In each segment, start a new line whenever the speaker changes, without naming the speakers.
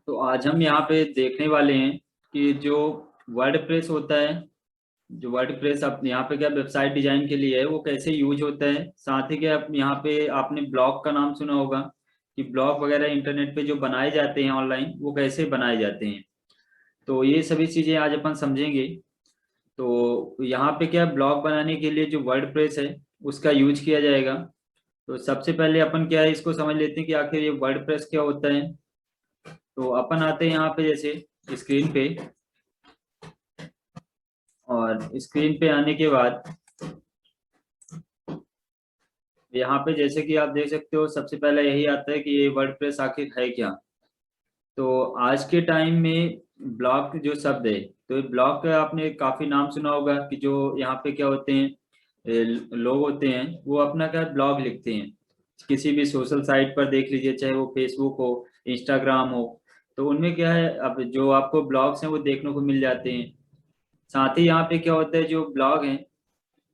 तो आज हम यहाँ पे देखने वाले हैं कि जो वर्डप्रेस होता है, जो वर्डप्रेस अपने यहाँ पे क्या वेबसाइट डिजाइन के लिए है वो कैसे यूज होता है। साथ ही क्या यहाँ पे आपने ब्लॉग का नाम सुना होगा कि ब्लॉग वगैरह इंटरनेट पे जो बनाए जाते हैं ऑनलाइन वो कैसे बनाए जाते हैं। तो ये सभी चीजें आज अपन समझेंगे। तो यहाँ पे क्या ब्लॉग बनाने के लिए जो वर्डप्रेस है उसका यूज किया जाएगा। तो सबसे पहले अपन क्या है इसको समझ लेते हैं कि आखिर ये वर्डप्रेस क्या होता है। तो अपन आते हैं यहाँ पे जैसे स्क्रीन पे, और स्क्रीन पे आने के बाद यहाँ पे जैसे कि आप देख सकते हो सबसे पहले यही आता है कि ये वर्डप्रेस आखिर है क्या। तो आज के टाइम में ब्लॉग जो शब्द है, तो ब्लॉग का आपने काफी नाम सुना होगा कि जो यहाँ पे क्या होते हैं, लोग होते हैं वो अपना क्या ब्लॉग लिखते हैं। किसी भी सोशल साइट पर देख लीजिए, चाहे वो फेसबुक हो, इंस्टाग्राम हो, तो उनमें क्या है अब जो आपको ब्लॉग्स हैं वो देखने को मिल जाते हैं। साथ ही यहाँ पे क्या होता है, जो ब्लॉग हैं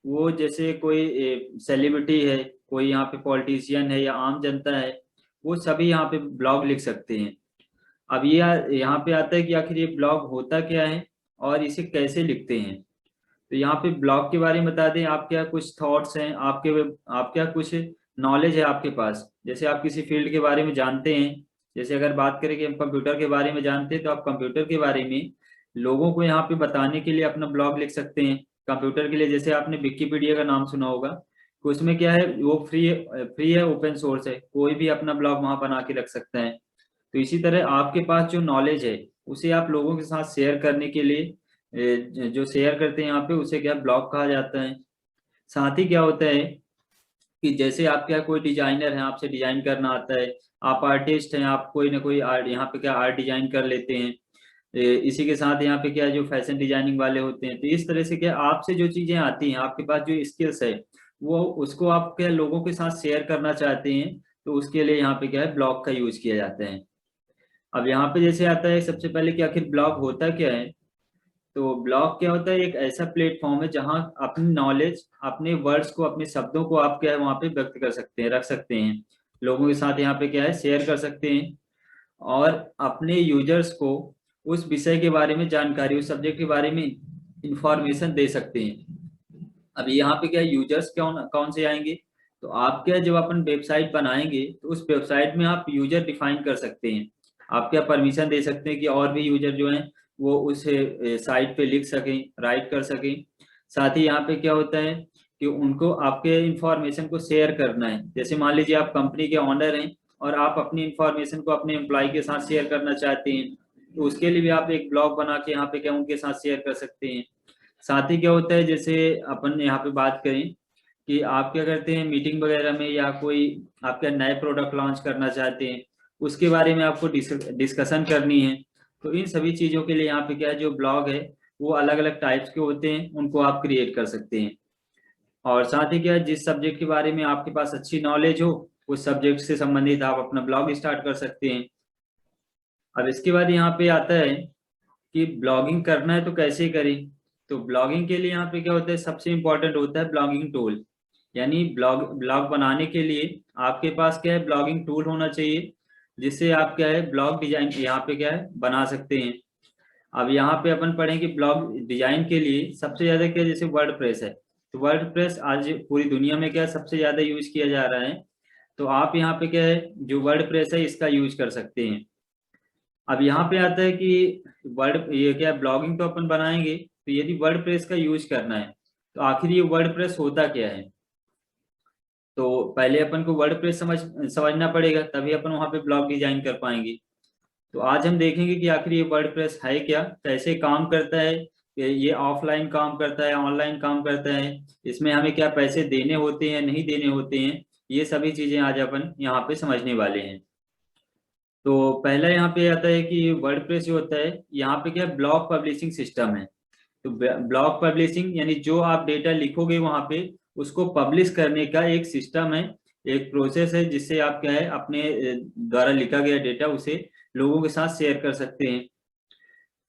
वो जैसे कोई सेलिब्रिटी है, कोई यहाँ पे पॉलिटिशियन है या आम जनता है, वो सभी यहाँ पे ब्लॉग लिख सकते हैं। अब ये यहाँ पे आता है कि आखिर ये ब्लॉग होता क्या है और इसे कैसे लिखते हैं। तो यहाँ पे ब्लॉग के बारे में बता दें, आप क्या कुछ थॉट्स हैं आपके, आप क्या कुछ नॉलेज है आपके पास, जैसे आप किसी फील्ड के बारे में जानते हैं। जैसे अगर बात करें कि हम कंप्यूटर के बारे में जानते हैं, तो आप कंप्यूटर के बारे में लोगों को यहाँ पे बताने के लिए अपना ब्लॉग लिख सकते हैं। कंप्यूटर के लिए जैसे आपने विकिपीडिया का नाम सुना होगा, तो उसमें क्या है वो फ्री है, ओपन सोर्स है, कोई भी अपना ब्लॉग वहां बना के रख सकता है। तो इसी तरह आपके पास जो नॉलेज है उसे आप लोगों के साथ शेयर करने के लिए जो शेयर करते हैं यहाँ पे उसे क्या ब्लॉग कहा जाता है। साथ ही क्या होता है कि जैसे आप क्या कोई डिजाइनर है, आपसे डिजाइन करना आता है, आप आर्टिस्ट हैं, आप कोई ना कोई आर्ट यहाँ पे क्या आर्ट डिजाइन कर लेते हैं। इसी के साथ यहाँ पे क्या जो फैशन डिजाइनिंग वाले होते हैं, तो इस तरह से क्या आपसे जो चीजें आती हैं, आपके पास जो स्किल्स है वो उसको आप क्या लोगों के साथ शेयर करना चाहते हैं, तो उसके लिए यहाँ पे क्या है ब्लॉग का यूज किया जाता है। अब यहाँ पे जैसे आता है सबसे पहले कि आखिर ब्लॉग होता क्या है। तो ब्लॉग क्या होता है, एक ऐसा प्लेटफॉर्म है जहाँ अपनी नॉलेज, अपने वर्ड्स को, अपने शब्दों को आप क्या है वहाँ पे व्यक्त कर सकते हैं, रख सकते हैं, लोगों के साथ यहाँ पे क्या है शेयर कर सकते हैं, और अपने यूजर्स को उस विषय के बारे में जानकारी, उस सब्जेक्ट के बारे में इंफॉर्मेशन दे सकते हैं। अब यहाँ पे क्या यूजर्स कौन कौन से आएंगे, तो आप क्या जब अपन वेबसाइट बनाएंगे तो उस वेबसाइट में आप यूजर डिफाइन कर सकते हैं। आप क्या परमिशन दे सकते हैं कि और भी यूजर जो हैं वो उस साइट पे लिख सकें, राइट कर सकें। साथ ही यहाँ पे क्या होता है कि उनको आपके इंफॉर्मेशन को शेयर करना है। जैसे मान लीजिए आप कंपनी के ऑनर हैं और आप अपनी इंफॉर्मेशन को अपने एम्प्लॉय के साथ शेयर करना चाहते हैं, तो उसके लिए भी आप एक ब्लॉग बना के यहाँ पे क्या उनके साथ शेयर कर सकते हैं। साथ ही क्या होता है, जैसे अपन यहाँ पे बात करें कि आप क्या करते हैं मीटिंग वगैरह में, या कोई आप क्या नए प्रोडक्ट लॉन्च करना चाहते हैं, उसके बारे में आपको डिस्कशन करनी है। तो इन सभी चीज़ों के लिए यहाँ पे क्या है जो ब्लॉग है वो अलग अलग टाइप्स के होते हैं, उनको आप क्रिएट कर सकते हैं। और साथ ही क्या है, जिस सब्जेक्ट के बारे में आपके पास अच्छी नॉलेज हो उस सब्जेक्ट से संबंधित आप अपना ब्लॉग स्टार्ट कर सकते हैं। अब इसके बाद यहाँ पे आता है कि ब्लॉगिंग करना है तो कैसे करें। तो ब्लॉगिंग के लिए यहाँ पे क्या होता है, सबसे इम्पोर्टेंट होता है ब्लॉगिंग टूल। यानी ब्लॉग ब्लॉग बनाने के लिए आपके पास क्या है ब्लॉगिंग टूल होना चाहिए, जिससे आप क्या है ब्लॉग डिजाइन यहाँ पे क्या है बना सकते हैं। अब यहाँ पे अपन पढ़ेंगे ब्लॉग डिजाइन के लिए सबसे ज्यादा क्या, जैसे वर्डप्रेस है, तो वर्डप्रेस आज पूरी दुनिया में क्या सबसे ज्यादा यूज किया जा रहा है। तो आप यहाँ पे क्या है जो वर्डप्रेस है इसका यूज कर सकते हैं। अब यहाँ पे आता है कि वर्ड ये क्या ब्लॉगिंग तो अपन बनाएंगे, तो यदि वर्डप्रेस का यूज करना है तो आखिर ये वर्डप्रेस होता क्या है। तो पहले अपन को वर्डप्रेस समझना पड़ेगा, तभी अपन वहाँ पे ब्लॉग डिजाइन कर पाएंगे। तो आज हम देखेंगे कि आखिर ये वर्डप्रेस है क्या, कैसे काम करता है, ये ऑफलाइन काम करता है, ऑनलाइन काम करता है, इसमें हमें क्या पैसे देने होते हैं नहीं देने होते हैं, ये सभी चीजें आज अपन यहाँ पे समझने वाले हैं। तो पहला यहाँ पे आता है कि वर्डप्रेस जो होता है यहाँ पे क्या ब्लॉग पब्लिशिंग सिस्टम है। तो ब्लॉग पब्लिशिंग यानी जो आप डेटा लिखोगे वहां पे उसको पब्लिश करने का एक सिस्टम है, एक प्रोसेस है, जिससे आप क्या है अपने द्वारा लिखा गया डेटा उसे लोगों के साथ शेयर कर सकते हैं।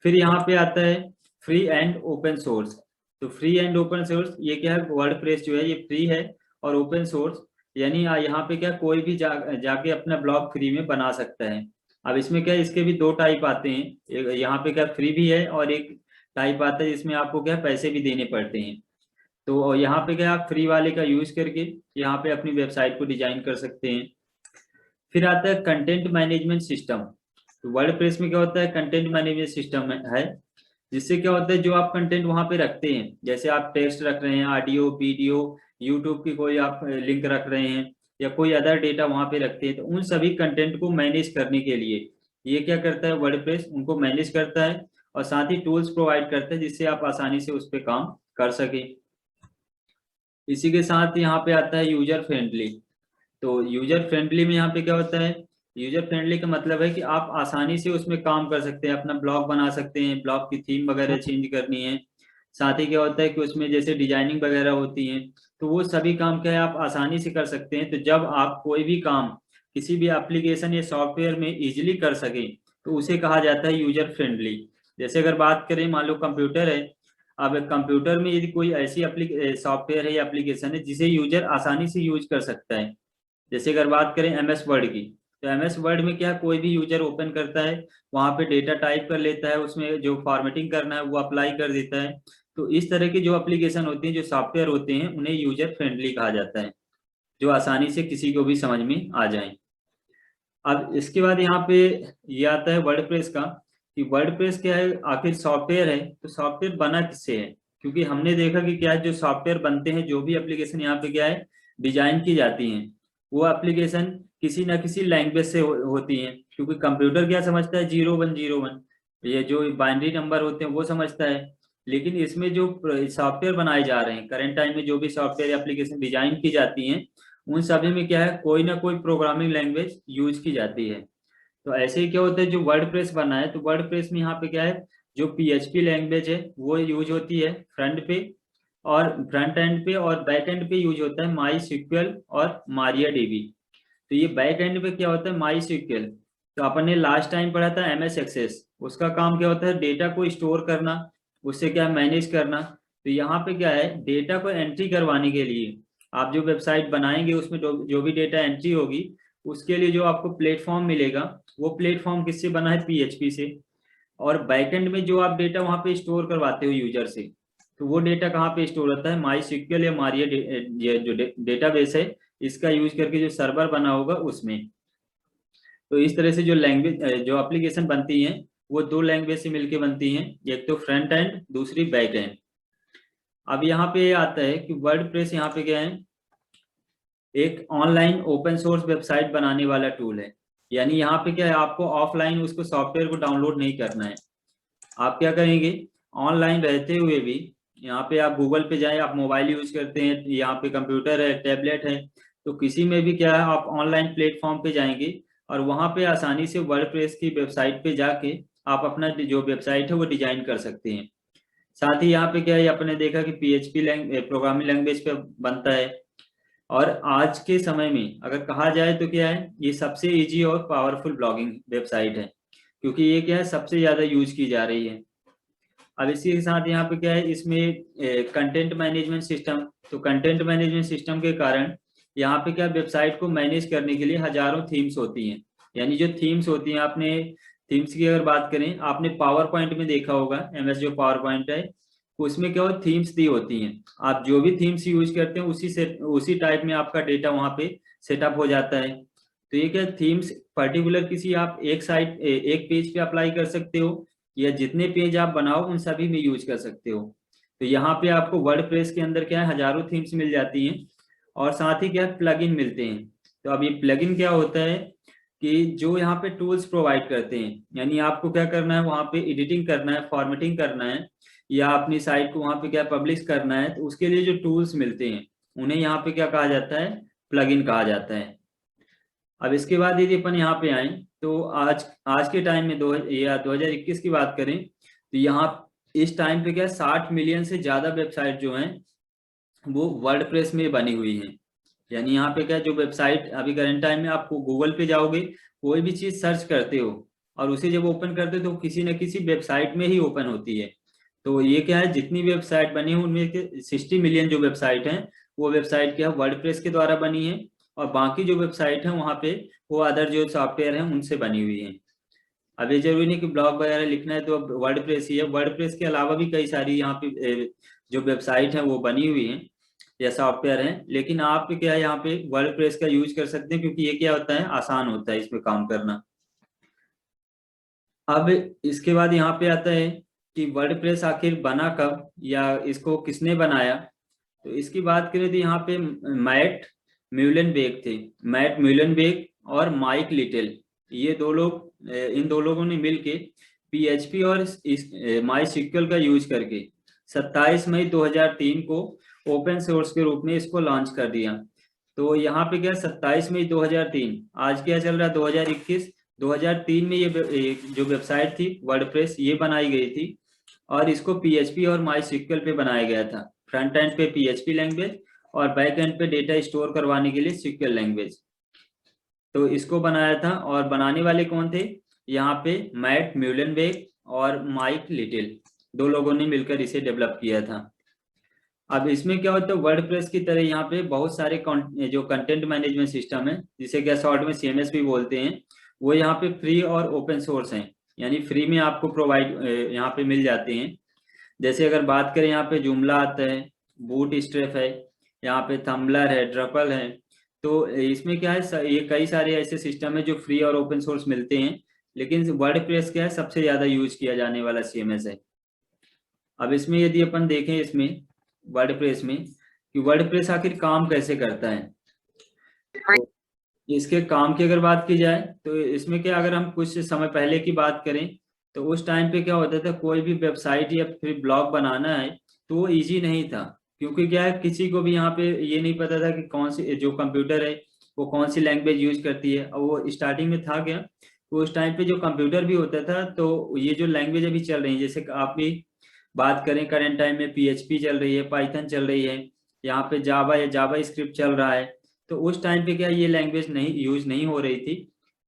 फिर यहाँ पे आता है फ्री एंड ओपन सोर्स। तो फ्री एंड ओपन सोर्स ये क्या है, वर्डप्रेस जो है ये फ्री है और ओपन सोर्स, यानी यहाँ पे क्या कोई भी जाके अपना ब्लॉग फ्री में बना सकता है। अब इसमें क्या है, इसके भी दो टाइप आते हैं, यहाँ पे क्या फ्री भी है और एक टाइप आता है जिसमें आपको क्या पैसे भी देने पड़ते हैं। तो यहाँ पे क्या आप फ्री वाले का यूज करके यहाँ पे अपनी वेबसाइट को डिजाइन कर सकते हैं। फिर आता है कंटेंट मैनेजमेंट सिस्टम। तो वर्डप्रेस में क्या होता है, कंटेंट मैनेजमेंट सिस्टम है, जिससे क्या होता है जो आप कंटेंट वहां पे रखते हैं, जैसे आप टेक्स्ट रख रहे हैं, ऑडियो वीडियो, यूट्यूब की कोई आप लिंक रख रहे हैं या कोई अदर डेटा वहां पे रखते हैं, तो उन सभी कंटेंट को मैनेज करने के लिए ये क्या करता है, वर्डप्रेस उनको मैनेज करता है और साथ ही टूल्स प्रोवाइड करता है जिससे आप आसानी से उस पर काम कर सके। इसी के साथ यहाँ पे आता है यूजर फ्रेंडली। तो यूजर फ्रेंडली में यहाँ पे क्या होता है, यूजर फ्रेंडली का मतलब है कि आप आसानी से उसमें काम कर सकते हैं, अपना ब्लॉग बना सकते हैं, ब्लॉग की थीम वगैरह चेंज करनी है। साथ ही क्या होता है कि उसमें जैसे डिजाइनिंग वगैरह होती है, तो वो सभी काम क्या है आप आसानी से कर सकते हैं। तो जब आप कोई भी काम किसी भी एप्लीकेशन या सॉफ्टवेयर में इजिली कर सके, तो उसे कहा जाता है यूजर फ्रेंडली। जैसे अगर बात करें, मान लो कंप्यूटर है, अब कंप्यूटर में यदि कोई ऐसी सॉफ्टवेयर है या एप्लीकेशन है जिसे यूजर आसानी से यूज कर सकता है, जैसे अगर बात करें एमएस वर्ड की, तो एमएस वर्ड में क्या कोई भी यूजर ओपन करता है, वहां पे डेटा टाइप कर लेता है, उसमें जो फॉर्मेटिंग करना है वो अप्लाई कर देता है। तो इस तरह की जो एप्लीकेशन होती हैं, जो सॉफ्टवेयर होते हैं, उन्हें यूजर फ्रेंडली कहा जाता है, जो आसानी से किसी को भी समझ में आ जाए। अब इसके बाद यहाँ पे ये आता है वर्डप्रेस का, कि वर्डप्रेस क्या है, आखिर सॉफ्टवेयर है, तो सॉफ्टवेयर बना किससे है। क्योंकि हमने देखा कि क्या है, जो सॉफ्टवेयर बनते हैं, जो भी एप्लीकेशन यहाँ पे क्या है डिजाइन की जाती हैं, वो एप्लीकेशन किसी ना किसी लैंग्वेज से होती हैं। क्योंकि कंप्यूटर क्या समझता है, 0101, ये जो बाइनरी नंबर होते हैं वो समझता है। लेकिन इसमें जो सॉफ्टवेयर बनाए जा रहे हैं करंट टाइम में, जो भी सॉफ्टवेयर एप्लीकेशन डिजाइन की जाती हैं, उन सभी में क्या है, कोई ना कोई प्रोग्रामिंग लैंग्वेज यूज की जाती है। तो ऐसे ही क्या होता है, जो वर्डप्रेस बना है, तो वर्डप्रेस में यहाँ पे क्या है, जो पीएचपी लैंग्वेज है वो यूज होती है फ्रंट पे, और फ्रंट एंड पे और बैक एंड पे यूज होता है माई सिक्वल और मारिया डीबी। तो ये बैक एंड पे क्या होता है, माई सिक्वल, तो अपन ने लास्ट टाइम पढ़ा था एमएस एक्सेस, उसका काम क्या होता है, डेटा को स्टोर करना, उससे क्या मैनेज करना। तो यहाँ पे क्या है, डेटा को एंट्री करवाने के लिए आप जो वेबसाइट बनाएंगे, उसमें जो भी डेटा एंट्री होगी, उसके लिए जो आपको प्लेटफॉर्म मिलेगा, वो प्लेटफॉर्म किससे बना है, पीएचपी से। और बैकएंड में जो आप डेटा वहां पे स्टोर करवाते हो यूजर से, तो वो डेटा कहाँ पे स्टोर होता है, माई सिक्वल या मारिया ये जो डेटाबेस है, इसका यूज करके जो सर्वर बना होगा उसमें। तो इस तरह से जो लैंग्वेज जो एप्लीकेशन बनती हैं, वो दो लैंग्वेज से मिलके बनती हैं, एक तो फ्रंट एंड, दूसरी बैक एंड। अब यहाँ पे आता है कि वर्डप्रेस यहाँ पे क्या है, एक ऑनलाइन ओपन सोर्स वेबसाइट बनाने वाला टूल है। यानी यहाँ पे क्या है, आपको ऑफलाइन उसको सॉफ्टवेयर को डाउनलोड नहीं करना है। आप क्या करेंगे, ऑनलाइन रहते हुए भी यहाँ पे आप गूगल पे जाएं, आप मोबाइल यूज करते हैं, यहाँ पे कंप्यूटर है, टैबलेट है, तो किसी में भी क्या है, आप ऑनलाइन प्लेटफॉर्म पे जाएंगे और वहां पे आसानी से वर्डप्रेस की वेबसाइट पे जाके आप अपना जो वेबसाइट है वो डिजाइन कर सकते हैं। साथ ही यहाँ पे क्या है, आपने देखा कि पीएचपी प्रोग्रामिंग लैंग्वेज पे बनता है। और आज के समय में अगर कहा जाए तो क्या है, ये सबसे इजी और पावरफुल ब्लॉगिंग वेबसाइट है, क्योंकि ये क्या है सबसे ज्यादा यूज की जा रही है। अब इसी के साथ यहाँ पे क्या है, इसमें कंटेंट मैनेजमेंट सिस्टम, तो कंटेंट मैनेजमेंट सिस्टम के कारण यहाँ पे क्या, वेबसाइट को मैनेज करने के लिए हजारों थीम्स होती हैं। यानी जो थीम्स होती हैं, आपने थीम्स की अगर बात करें, आपने पावर पॉइंट में देखा होगा, एमएस जो पावर पॉइंट है, उसमें क्या हो, थीम्स दी होती हैं। आप जो भी थीम्स यूज करते हैं उसी टाइप में आपका डेटा वहां पे सेटअप हो जाता है। तो ये क्या, थीम्स पर्टिकुलर किसी आप एक साइट एक पेज पे अप्लाई कर सकते हो, या जितने पेज आप बनाओ उन सभी में यूज कर सकते हो। तो यहाँ पे आपको वर्डप्रेस के अंदर क्या है, हजारों थीम्स मिल जाती हैं, और साथ ही क्या प्लगइन मिलते हैं। तो अब ये प्लगइन क्या होता है, कि जो यहाँ पे टूल्स प्रोवाइड करते हैं, यानी आपको क्या करना है, वहाँ पे एडिटिंग करना है, फॉर्मेटिंग करना है, या अपनी साइट को वहाँ पे क्या पब्लिश करना है, तो उसके लिए जो टूल्स मिलते हैं, उन्हें यहाँ पे क्या कहा जाता है, प्लगइन कहा जाता है। अब इसके बाद यदि अपन यहाँ पे आए, तो आज आज के टाइम में 2021 की बात करें, तो यहाँ इस टाइम पे क्या 60 मिलियन से ज्यादा वेबसाइट जो हैं वो वर्डप्रेस में बनी हुई हैं। यानी यहाँ पे क्या, जो वेबसाइट अभी करंट टाइम में आपको गूगल पे जाओगे, कोई भी चीज सर्च करते हो और उसे जब ओपन करते हो तो किसी न किसी वेबसाइट में ही ओपन होती है। तो ये क्या है, जितनी वेबसाइट बनी है उनमें के 60 मिलियन जो वेबसाइट हैं, वो वेबसाइट क्या है, वर्डप्रेस के द्वारा बनी है। और बाकी जो वेबसाइट है वहाँ पे वो अदर जो सॉफ्टवेयर हैं उनसे बनी हुई है। अब ये जरूरी नहीं कि ब्लॉग वगैरह लिखना है तो अब वर्डप्रेस ही है, वर्डप्रेस के अलावा भी कई सारी यहाँ पे जो वेबसाइट है वो बनी हुई है या सॉफ्टवेयर है, लेकिन आप क्या है यहाँ पे वर्डप्रेस का यूज कर सकते हैं क्योंकि ये क्या होता है, आसान होता है इसमें काम करना। अब इसके बाद यहाँ पे आता है कि वर्डप्रेस आखिर बना कब या इसको किसने बनाया। तो इसकी बात करें तो यहाँ पे मैट म्यूलेनबेक थे, मैट म्यूलेनबेक और माइक लिटिल, ये दो लोग, इन दो लोगों ने मिलके पीएचपी और माई सिक्वल का यूज करके 27 मई 2003 को ओपन सोर्स के रूप में इसको लॉन्च कर दिया। तो यहाँ पे क्या 27 मई 2003, आज क्या चल रहा है 2021, 2003 में ये जो वेबसाइट थी वर्डप्रेस ये बनाई गई थी और इसको पीएचपी और माई सिक्वल पे बनाया गया था। फ्रंट एंड पे पीएचपी लैंग्वेज और बैक एंड पे डेटा स्टोर करवाने के लिए सिक्वल लैंग्वेज, तो इसको बनाया था। और बनाने वाले कौन थे, यहाँ पे मैट म्यूलेनबेक और माइक लिटिल, दो लोगों ने मिलकर इसे डेवलप किया था। अब इसमें क्या होता है, वर्डप्रेस की तरह यहाँ पे बहुत सारे जो कंटेंट मैनेजमेंट सिस्टम है जिसे क्या शॉर्ट में सीएमएस भी बोलते हैं, वो यहाँ पे फ्री और ओपन सोर्स हैं, यानी फ्री में आपको प्रोवाइड यहाँ पे मिल जाते हैं। जैसे अगर बात करें यहाँ पे जुमला आता है, बूट स्ट्रैप है, यहाँ पे थम्बलर है, ड्रपल है। तो इसमें क्या है, ये कई सारे ऐसे सिस्टम है जो फ्री और ओपन सोर्स मिलते हैं, लेकिन वर्डप्रेस क्या है सबसे ज्यादा यूज किया जाने वाला सीएमएस है। अब इसमें यदि अपन देखें इसमें वर्डप्रेस में कि वर्डप्रेस आखिर काम कैसे करता है, तो इसके काम की अगर बात की जाए तो इसमें क्या, अगर हम कुछ समय पहले की बात करें तो उस टाइम पे क्या होता था, कोई भी वेबसाइट या फिर ब्लॉग बनाना है तो वो इजी नहीं था, क्योंकि क्या है किसी को भी यहाँ पे ये नहीं पता था कि कौन सी जो कंप्यूटर है वो कौन सी लैंग्वेज यूज करती है। और वो स्टार्टिंग में था क्या, तो उस टाइम पे जो कंप्यूटर भी होता था तो ये जो लैंग्वेज अभी चल रही है, जैसे आप भी बात करें करंट टाइम में पीएचपी चल रही है, पाइथन चल रही है, यहाँ पे जावा या जावा स्क्रिप्ट चल रहा है। तो उस टाइम पे क्या ये लैंग्वेज नहीं यूज नहीं हो रही थी,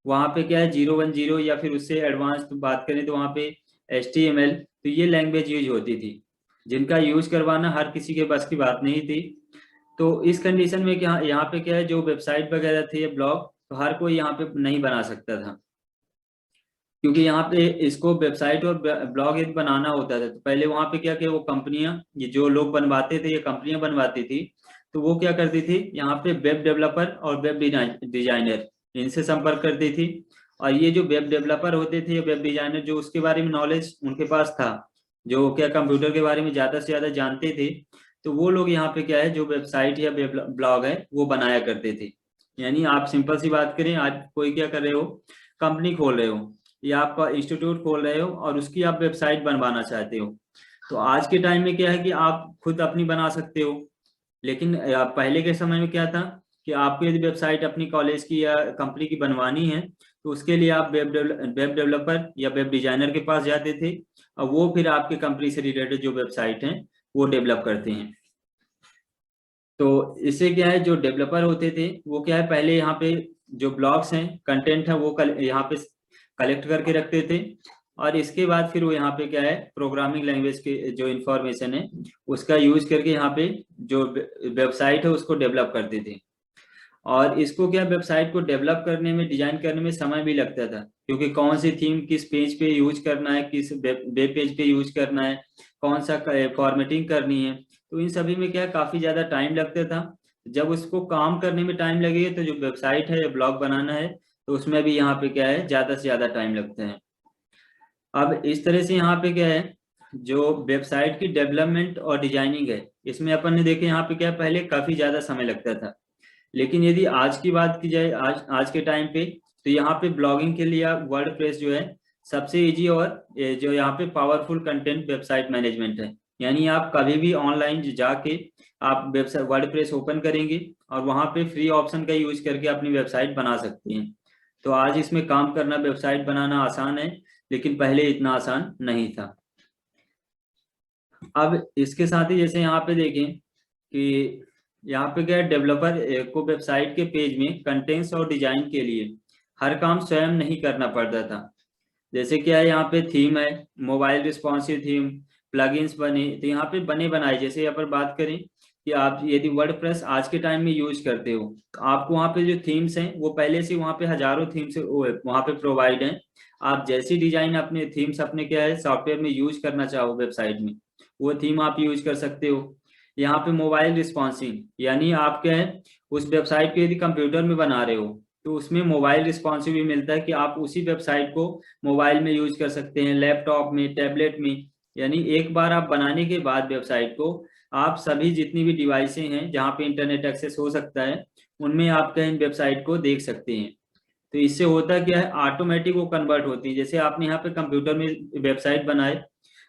वहाँ पे क्या है 010 या फिर उससे एडवांस बात करें तो वहाँ पे HTML, तो ये लैंग्वेज यूज होती थी जिनका यूज करवाना हर किसी के बस की बात नहीं थी। तो इस कंडीशन में क्या यहाँ पे क्या है, जो वेबसाइट वगैरह थी ब्लॉग, तो हर कोई यहाँ पे नहीं बना सकता था, क्योंकि यहाँ पे इसको वेबसाइट और ब्लॉग यदि बनाना होता था तो पहले वहाँ पे क्या कि वो कंपनियां, ये जो लोग बनवाते थे ये कंपनियां बनवाती थी, तो वो क्या करती थी यहाँ पे वेब डेवलपर और वेब डिजाइनर इनसे संपर्क करती थी। और ये जो वेब डेवलपर होते थे, वेब डिजाइनर, जो उसके बारे में नॉलेज उनके पास था, जो क्या कंप्यूटर के बारे में ज्यादा से ज्यादा जानते थे, तो वो लोग यहाँ पे क्या है जो वेबसाइट या वेब ब्लॉग है वो बनाया करते थे। यानी आप सिंपल सी बात करें, आज कोई क्या कर रहे हो, कंपनी खोल रहे हो या आप इंस्टीट्यूट खोल रहे हो और उसकी आप वेबसाइट बनवाना चाहते हो, तो आज के टाइम में क्या है कि आप खुद अपनी बना सकते हो। लेकिन पहले के समय में क्या था कि आपको यदि वेबसाइट अपनी कॉलेज की या कंपनी की बनवानी है तो उसके लिए आप वेब डेवलपर या वेब डिजाइनर के पास जाते थे, और वो फिर आपके कंपनी से रिलेटेड जो वेबसाइट हैं वो डेवलप करते हैं। तो इससे क्या है, जो डेवलपर होते थे वो क्या है पहले यहाँ पे जो ब्लॉग्स हैं कंटेंट है वो यहाँ पे कलेक्ट करके रखते थे, और इसके बाद फिर वो यहाँ पे क्या है प्रोग्रामिंग लैंग्वेज के जो इंफॉर्मेशन है उसका यूज करके यहाँ पे जो वेबसाइट है उसको डेवलप करते थे। और इसको क्या वेबसाइट को डेवलप करने में, डिजाइन करने में समय भी लगता था, क्योंकि कौन सी थीम किस पेज पे यूज करना है, किस वेब पेज पे यूज करना है, कौन सा फॉर्मेटिंग करनी है, तो इन सभी में क्या काफी ज्यादा टाइम लगता था। जब उसको काम करने में टाइम लगेगा तो जो वेबसाइट है या ब्लॉग बनाना है तो उसमें भी यहाँ पे क्या है ज्यादा से ज्यादा टाइम लगता है। अब इस तरह से यहाँ पे क्या है, जो वेबसाइट की डेवलपमेंट और डिजाइनिंग है इसमें अपन ने देखे यहाँ पे क्या है, पहले काफी ज्यादा समय लगता था। लेकिन यदि आज की बात की जाए, आज आज के टाइम पे, तो यहाँ पे ब्लॉगिंग के लिए वर्डप्रेस जो है सबसे इजी और जो यहाँ पे पावरफुल कंटेंट वेबसाइट मैनेजमेंट है। यानी आप कभी भी ऑनलाइन जाके आप वेबसाइट वर्डप्रेस ओपन करेंगे और वहाँ पे फ्री ऑप्शन का यूज करके अपनी वेबसाइट बना सकते हैं। तो आज इसमें काम करना, वेबसाइट बनाना आसान है, लेकिन पहले इतना आसान नहीं था। अब इसके साथ ही जैसे यहाँ पे देखें कि यहाँ पे क्या डेवलपर को वेबसाइट के पेज में कंटेंट्स और डिजाइन के लिए हर काम स्वयं नहीं करना पड़ता था। जैसे क्या है, यहाँ पे थीम है, मोबाइल रिस्पॉन्सिव थीम, प्लगइन्स बने, तो यहाँ पे बने बनाए, जैसे यहाँ पर बात करें कि आप यदि वर्डप्रेस आज के टाइम में यूज करते हो तो आपको वहाँ पे जो थीम्स हैं वो पहले से वहाँ पे हजारों थीम्स वहाँ पे प्रोवाइड हैं। आप जैसी डिजाइन अपने थीम्स अपने क्या है सॉफ्टवेयर में यूज करना चाहो वेबसाइट में, वो थीम आप यूज कर सकते हो। यहाँ पे मोबाइल रिस्पॉन्सिव, यानी आप क्या है उस वेबसाइट को यदि कंप्यूटर में बना रहे हो तो उसमें मोबाइल रिस्पॉन्सिव भी मिलता है कि आप उसी वेबसाइट को मोबाइल में यूज कर सकते हैं, लैपटॉप में, टैबलेट में। यानी एक बार आप बनाने के बाद वेबसाइट को आप सभी जितनी भी डिवाइसें हैं जहाँ पे इंटरनेट एक्सेस हो सकता है उनमें आपका इन वेबसाइट को देख सकते हैं। तो इससे होता क्या है ऑटोमेटिक वो कन्वर्ट होती है। जैसे आपने यहाँ पे कंप्यूटर में वेबसाइट बनाए,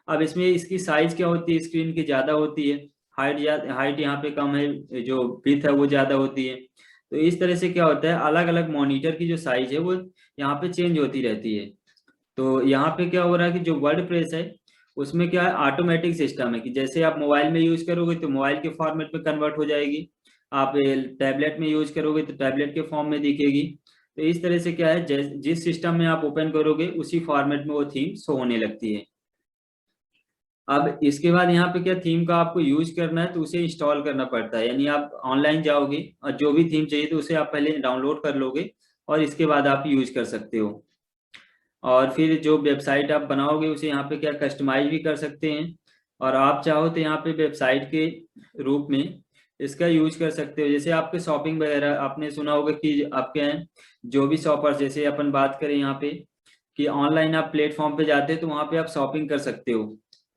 अब इसमें इसकी साइज क्या होती है, स्क्रीन की ज्यादा होती है, हाइट यहाँ पे कम है, जो विड्थ है वो ज्यादा होती है। तो इस तरह से क्या होता है अलग अलग मॉनिटर की जो साइज है वो यहाँ पे चेंज होती रहती है। तो यहाँ पे क्या हो रहा है कि जो वर्ड प्रेस है उसमें क्या है ऑटोमेटिक सिस्टम है कि जैसे आप मोबाइल में यूज करोगे तो मोबाइल के फॉर्मेट में कन्वर्ट हो जाएगी, आप टैबलेट में यूज करोगे तो टैबलेट के फॉर्म में दिखेगी। तो इस तरह से क्या है जिस सिस्टम में आप ओपन करोगे उसी फॉर्मेट में वो थीम शो होने लगती है। अब इसके बाद यहाँ पे क्या थीम का आपको यूज करना है तो उसे इंस्टॉल करना पड़ता है, यानी आप ऑनलाइन जाओगे और जो भी थीम चाहिए तो उसे आप पहले डाउनलोड कर लोगे और इसके बाद आप यूज कर सकते हो। और फिर जो वेबसाइट आप बनाओगे उसे यहाँ पे क्या कस्टमाइज भी कर सकते हैं। और आप चाहो तो यहाँ पे वेबसाइट के रूप में इसका यूज कर सकते हो। जैसे आपके शॉपिंग वगैरह आपने सुना होगा कि आपके हैं जो भी शॉपर्स, जैसे अपन बात करें यहाँ पे कि ऑनलाइन आप प्लेटफॉर्म पे जाते हैं तो वहाँ पे आप शॉपिंग कर सकते हो।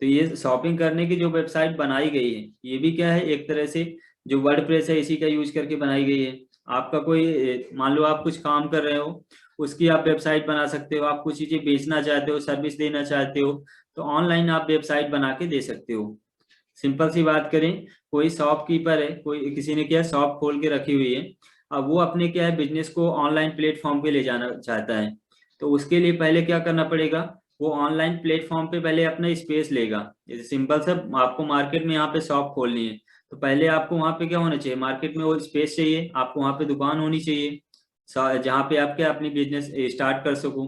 तो ये शॉपिंग करने की जो वेबसाइट बनाई गई है ये भी क्या है एक तरह से जो वर्डप्रेस है इसी का यूज करके बनाई गई है। आपका कोई मान लो आप कुछ काम कर रहे हो उसकी आप वेबसाइट बना सकते हो, आप कुछ चीजें बेचना चाहते हो, सर्विस देना चाहते हो तो ऑनलाइन आप वेबसाइट बना के दे सकते हो। सिंपल सी बात करें, कोई शॉपकीपर है, कोई किसी ने क्या शॉप खोल के रखी हुई है, अब वो अपने क्या है बिजनेस को ऑनलाइन प्लेटफॉर्म पे ले जाना चाहता है। तो उसके लिए पहले क्या करना पड़ेगा, वो ऑनलाइन प्लेटफॉर्म पे पहले अपना स्पेस लेगा। जैसे सिंपल सा आपको मार्केट में यहाँ पे शॉप खोलनी है तो पहले आपको वहाँ पे क्या होना चाहिए, मार्केट में वो स्पेस चाहिए, आपको वहाँ पे दुकान होनी चाहिए जहाँ पे आप क्या अपनी बिजनेस स्टार्ट कर सको।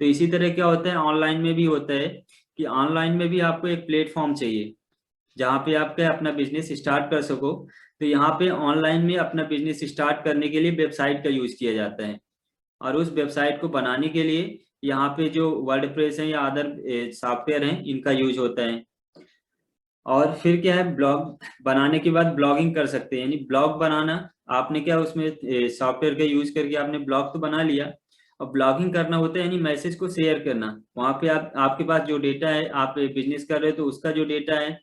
तो इसी तरह क्या होता है ऑनलाइन में भी होता है कि ऑनलाइन में भी आपको एक प्लेटफॉर्म चाहिए जहाँ पे आप क्या अपना बिजनेस स्टार्ट कर सको। तो यहाँ पे ऑनलाइन में अपना बिजनेस स्टार्ट करने के लिए वेबसाइट का यूज किया जाता है। और उस वेबसाइट को बनाने के लिए यहाँ पे जो वर्डप्रेस है या अदर सॉफ्टवेयर हैं इनका यूज होता है। और फिर क्या है ब्लॉग बनाने के बाद ब्लॉगिंग कर सकते हैं, यानी ब्लॉग बनाना आपने क्या उसमें सॉफ्टवेयर का यूज करके आपने ब्लॉग तो बना लिया। और ब्लॉगिंग करना होता है यानी मैसेज को शेयर करना, वहां पे आप आपके पास जो डेटा है आप बिजनेस कर रहे हो तो उसका जो डेटा है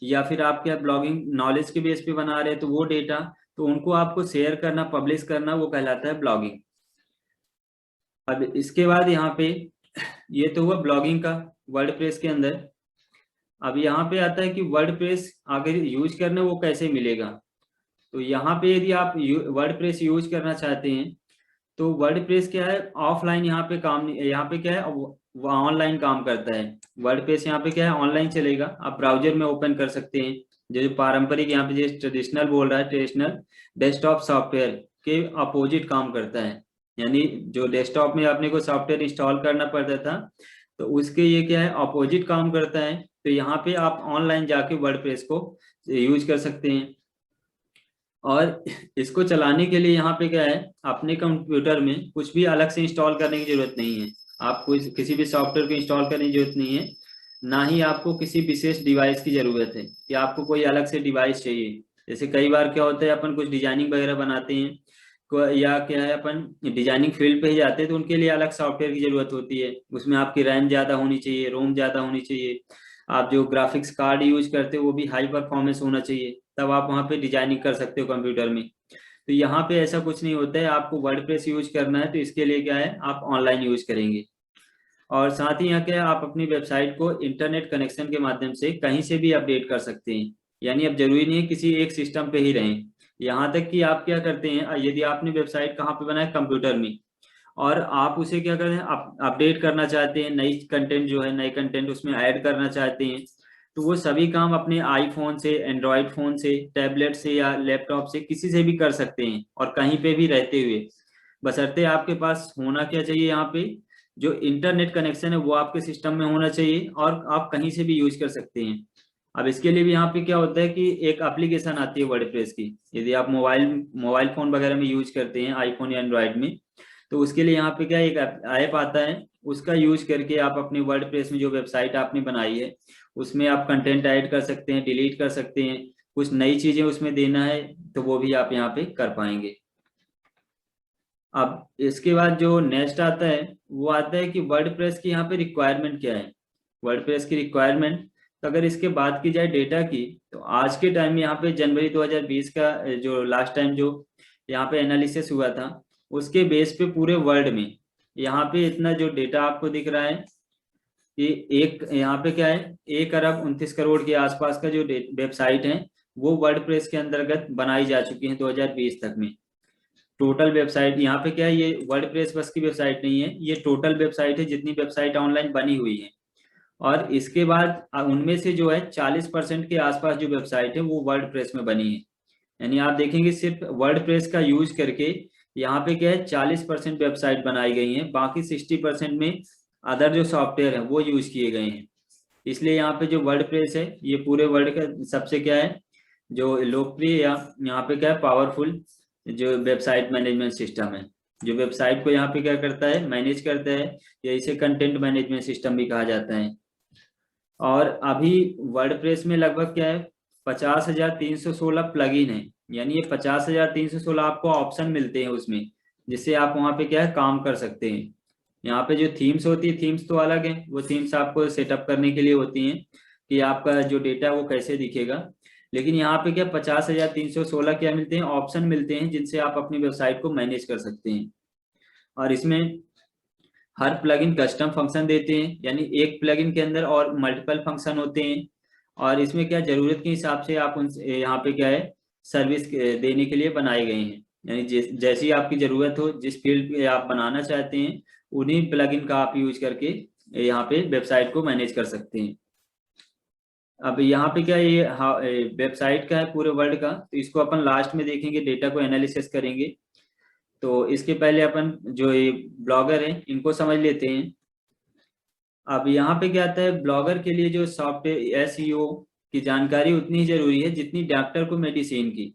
या फिर आप क्या ब्लॉगिंग नॉलेज के बेस पे बना रहे हैं तो वो डेटा, तो उनको आपको शेयर करना पब्लिश करना वो कहलाता है ब्लॉगिंग। अब इसके बाद यहाँ पे ये तो हुआ ब्लॉगिंग का वर्डप्रेस के अंदर। अब यहाँ पे आता है कि वर्डप्रेस अगर यूज करना वो कैसे मिलेगा। तो यहाँ पे यदि आप वर्डप्रेस यूज करना चाहते हैं तो वर्डप्रेस क्या है ऑफलाइन यहाँ पे काम नहीं, यहाँ पे क्या है वो ऑनलाइन काम करता है। वर्डप्रेस यहाँ पे क्या है ऑनलाइन चलेगा, आप ब्राउजर में ओपन कर सकते हैं। जो पारंपरिक यहाँ पे जो ट्रेडिशनल बोल रहा है ट्रेडिशनल डेस्कटॉप सॉफ्टवेयर के अपोजिट काम करता है। यानी जो डेस्कटॉप में आपने को सॉफ्टवेयर इंस्टॉल करना पड़ता था तो उसके ये क्या है अपोजिट काम करता है। तो यहाँ पे आप ऑनलाइन जाके वर्डप्रेस को यूज कर सकते हैं। और इसको चलाने के लिए यहाँ पे क्या है अपने कंप्यूटर में कुछ भी अलग से इंस्टॉल करने की जरूरत नहीं है, आपको किसी भी सॉफ्टवेयर को इंस्टॉल करने की जरूरत नहीं है। ना ही आपको किसी विशेष डिवाइस की जरूरत है कि आपको कोई अलग से डिवाइस चाहिए। जैसे कई बार क्या होता है अपन कुछ डिजाइनिंग वगैरह बनाते हैं या क्या है अपन डिजाइनिंग फील्ड पे ही जाते हैं तो उनके लिए अलग सॉफ्टवेयर की जरूरत होती है, उसमें आपकी रैम ज्यादा होनी चाहिए, रोम ज्यादा होनी चाहिए, आप जो ग्राफिक्स कार्ड यूज करते हो वो भी हाई परफॉर्मेंस होना चाहिए, तब आप वहाँ पे डिजाइनिंग कर सकते हो कंप्यूटर में। तो यहाँ पे ऐसा कुछ नहीं होता है, आपको वर्डप्रेस यूज करना है तो इसके लिए क्या है आप ऑनलाइन यूज करेंगे। और साथ ही यहाँ क्या है आप अपनी वेबसाइट को इंटरनेट कनेक्शन के माध्यम से कहीं से भी अपडेट कर सकते हैं। यानी अब जरूरी नहीं है किसी एक सिस्टम पे ही रहें। यहाँ तक कि आप क्या करते हैं यदि आपने वेबसाइट कहाँ पे बनाया कंप्यूटर में और आप उसे क्या करते हैं अपडेट करना चाहते हैं, नई कंटेंट जो है नए कंटेंट उसमें ऐड करना चाहते हैं तो वो सभी काम अपने आईफोन से, एंड्रॉयड फोन से, टैबलेट से या लैपटॉप से किसी से भी कर सकते हैं और कहीं पे भी रहते हुए। बशर्ते आपके पास होना क्या चाहिए यहाँ पे जो इंटरनेट कनेक्शन है वो आपके सिस्टम में होना चाहिए और आप कहीं से भी यूज कर सकते हैं। अब इसके लिए भी यहाँ पे क्या होता है कि एक एप्लीकेशन आती है वर्डप्रेस की। यदि आप मोबाइल मोबाइल फोन वगैरह में यूज करते हैं, आईफोन या एंड्रॉयड में, तो उसके लिए यहाँ पे क्या एक ऐप आता है। उसका यूज करके आप अपने वर्डप्रेस में जो वेबसाइट आपने बनाई है उसमें आप कंटेंट ऐड कर सकते हैं, डिलीट कर सकते हैं, कुछ नई चीजें उसमें देना है तो वो भी आप यहाँ पे कर पाएंगे। अब इसके बाद जो नेक्स्ट आता है वो आता है कि वर्डप्रेस की यहाँ पे रिक्वायरमेंट क्या है। वर्डप्रेस की रिक्वायरमेंट, तो अगर इसके बात की जाए डेटा की, तो आज के टाइम में यहाँ पे जनवरी 2020 का जो लास्ट टाइम जो यहाँ पे एनालिसिस हुआ था, उसके बेस पे पूरे वर्ल्ड में यहाँ पे इतना जो डेटा आपको दिख रहा है कि एक यहाँ पे क्या है, 1 अरब 29 करोड़ के आसपास का जो वेबसाइट है वो वर्डप्रेस के अंतर्गत बनाई जा चुकी है 2020 तक में। टोटल वेबसाइट यहाँ पे क्या है, ये वर्डप्रेस बस की वेबसाइट नहीं है, ये टोटल वेबसाइट है जितनी वेबसाइट ऑनलाइन बनी हुई है। और इसके बाद उनमें से जो है 40% के आसपास जो वेबसाइट है वो वर्डप्रेस में बनी है। यानी आप देखेंगे सिर्फ वर्डप्रेस का यूज करके यहाँ पे क्या है 40% वेबसाइट बनाई गई है, बाकी 60% में अदर जो सॉफ्टवेयर है वो यूज किए गए हैं। इसलिए यहाँ पे जो वर्डप्रेस है ये पूरे वर्ल्ड का सबसे क्या है जो लोकप्रिय या यहाँ पे क्या है पावरफुल जो वेबसाइट मैनेजमेंट सिस्टम है, जो वेबसाइट को यहाँ पे क्या करता है, मैनेज करता है, या इसे कंटेंट मैनेजमेंट सिस्टम भी कहा जाता है। और अभी वर्डप्रेस में लगभग क्या है 50,316 प्लगइन है। यानी ये 50,316 आपको ऑप्शन मिलते हैं उसमें, जिससे आप वहाँ पे क्या है काम कर सकते हैं। यहाँ पे जो थीम्स होती है, थीम्स तो अलग है, वो थीम्स आपको सेटअप करने के लिए होती हैं कि आपका जो डेटा वो कैसे दिखेगा। लेकिन यहाँ पे क्या 50,316 क्या मिलते हैं, ऑप्शन मिलते हैं जिनसे आप अपनी वेबसाइट को मैनेज कर सकते हैं। और इसमें हर प्लगइन कस्टम फंक्शन देते हैं, यानी एक प्लगइन के अंदर और मल्टीपल फंक्शन होते हैं। और इसमें क्या जरूरत के हिसाब से आप उन यहाँ पे क्या है सर्विस देने के लिए बनाए गए हैं। यानी जैसी आपकी जरूरत हो, जिस फील्ड पे आप बनाना चाहते हैं, उन्हीं प्लगइन का आप यूज करके यहाँ पे वेबसाइट को मैनेज कर सकते हैं। अब यहाँ पे क्या ये वेबसाइट का है पूरे वर्ल्ड का, तो इसको अपन लास्ट में देखेंगे, डेटा को एनालिसिस करेंगे। तो इसके पहले अपन जो ये ब्लॉगर है इनको समझ लेते हैं। अब यहाँ पे क्या आता है, ब्लॉगर के लिए जो सॉफ्टवेयर एसईओ की जानकारी उतनी ही जरूरी है जितनी डॉक्टर को मेडिसिन की।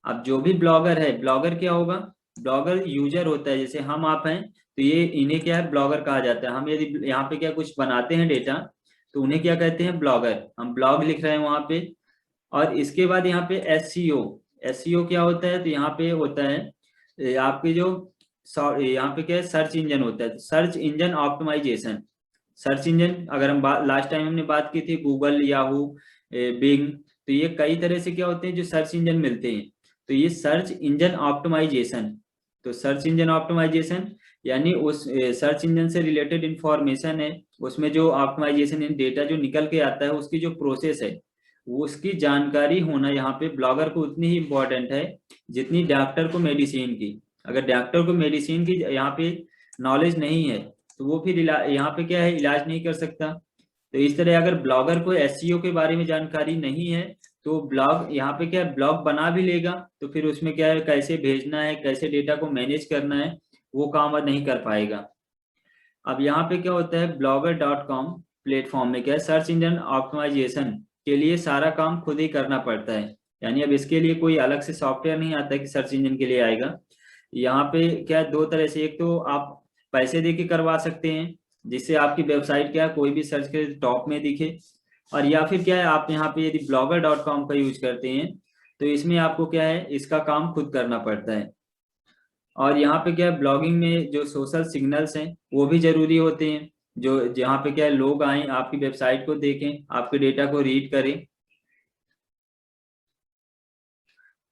अब जो भी ब्लॉगर है, ब्लॉगर क्या होगा, ब्लॉगर यूजर होता है, जैसे हम आप हैं तो ये इन्हें क्या है ब्लॉगर कहा जाता है। हम यदि यहाँ पे क्या कुछ बनाते हैं डेटा, तो उन्हें क्या कहते हैं, ब्लॉगर। हम ब्लॉग लिख रहे हैं वहां पे। और इसके बाद यहाँ पे एसईओ, एसईओ क्या होता है, तो यहाँ पे होता है आपके जो यहाँ पे क्या है सर्च इंजन होता है, search engine optimisation. Search engine अगर हम लास्ट टाइम हमने बात की थी गूगल, याहू, बिंग, तो ये कई तरह से क्या होते हैं जो सर्च इंजन मिलते हैं। तो ये सर्च इंजन ऑप्टिमाइजेशन, तो सर्च इंजन ऑप्टिमाइजेशन यानी उस सर्च इंजन से रिलेटेड इंफॉर्मेशन है, उसमें जो ऑप्टिमाइजेशन डेटा जो निकल के आता है उसकी जो प्रोसेस है वो उसकी जानकारी होना यहाँ पे ब्लॉगर को उतनी ही इम्पोर्टेंट है जितनी डॉक्टर को मेडिसिन की। अगर डॉक्टर को मेडिसिन की यहाँ पे नॉलेज नहीं है तो वो फिर यहाँ पे क्या है इलाज नहीं कर सकता। तो इस तरह अगर ब्लॉगर को एसईओ के बारे में जानकारी नहीं है तो ब्लॉग यहाँ पे क्या है ब्लॉग बना भी लेगा तो फिर उसमें क्या है कैसे भेजना है, कैसे डेटा को मैनेज करना है, वो काम नहीं कर पाएगा। अब यहाँ पे क्या होता है blogger.com प्लेटफॉर्म में क्या है सर्च इंजन ऑप्टिमाइजेशन के लिए सारा काम खुद ही करना पड़ता है। यानी अब इसके लिए कोई अलग से सॉफ्टवेयर नहीं आता कि सर्च इंजन के लिए आएगा। यहाँ पे क्या है दो तरह से, एक तो आप पैसे दे के करवा सकते हैं जिससे आपकी वेबसाइट क्या है कोई भी सर्च के टॉप में दिखे, और या फिर क्या है आप यहाँ पे यदि blogger.com का यूज करते हैं तो इसमें आपको क्या है इसका काम खुद करना पड़ता है। और यहाँ पे क्या है ब्लॉगिंग में जो सोशल सिग्नल्स हैं वो भी जरूरी होते हैं, जो जहाँ पे क्या है लोग आए आपकी वेबसाइट को देखें, आपके डेटा को रीड करें।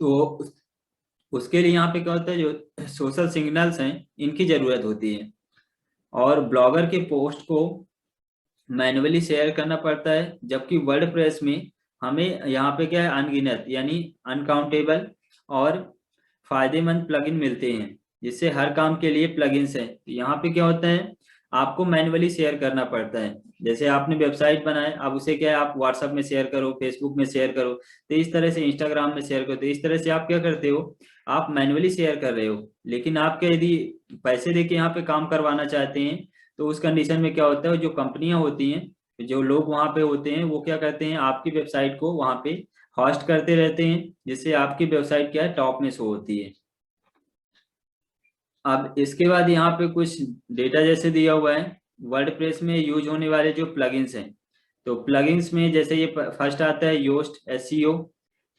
तो उसके लिए यहाँ पे क्या होता है जो सोशल सिग्नल्स हैं इनकी जरूरत होती है। और ब्लॉगर के पोस्ट को मैन्युअली शेयर करना पड़ता है, जबकि वर्डप्रेस में हमें यहाँ पे क्या है अनगिनत यानी अनकाउंटेबल और फायदेमंद प्लगइन मिलते हैं, जिससे हर काम के लिए प्लगइन्स हैं। यहाँ पे क्या होता है आपको मैन्युअली शेयर करना पड़ता है। जैसे आपने वेबसाइट बनाए, अब उसे क्या है आप व्हाट्सएप में शेयर करो, फेसबुक में शेयर करो, तो इस तरह से इंस्टाग्राम में शेयर करो, तो इस तरह से आप क्या करते हो, आप मैन्युअली शेयर कर रहे हो। लेकिन आप क्या यदि पैसे देके यहाँ पे काम करवाना चाहते हैं तो उस कंडीशन में क्या होता है जो कंपनियां होती हैं जो लोग वहां पे होते हैं वो क्या करते हैं, आपकी वेबसाइट को वहां पे होस्ट करते रहते हैं, जिससे आपकी वेबसाइट क्या है, टॉप में शो होती है। अब इसके बाद यहाँ पे कुछ डेटा जैसे दिया हुआ है, वर्डप्रेस में यूज होने वाले जो प्लगइन्स हैं। तो प्लगइन्स में जैसे ये फर्स्ट आता है योस्ट एसईओ।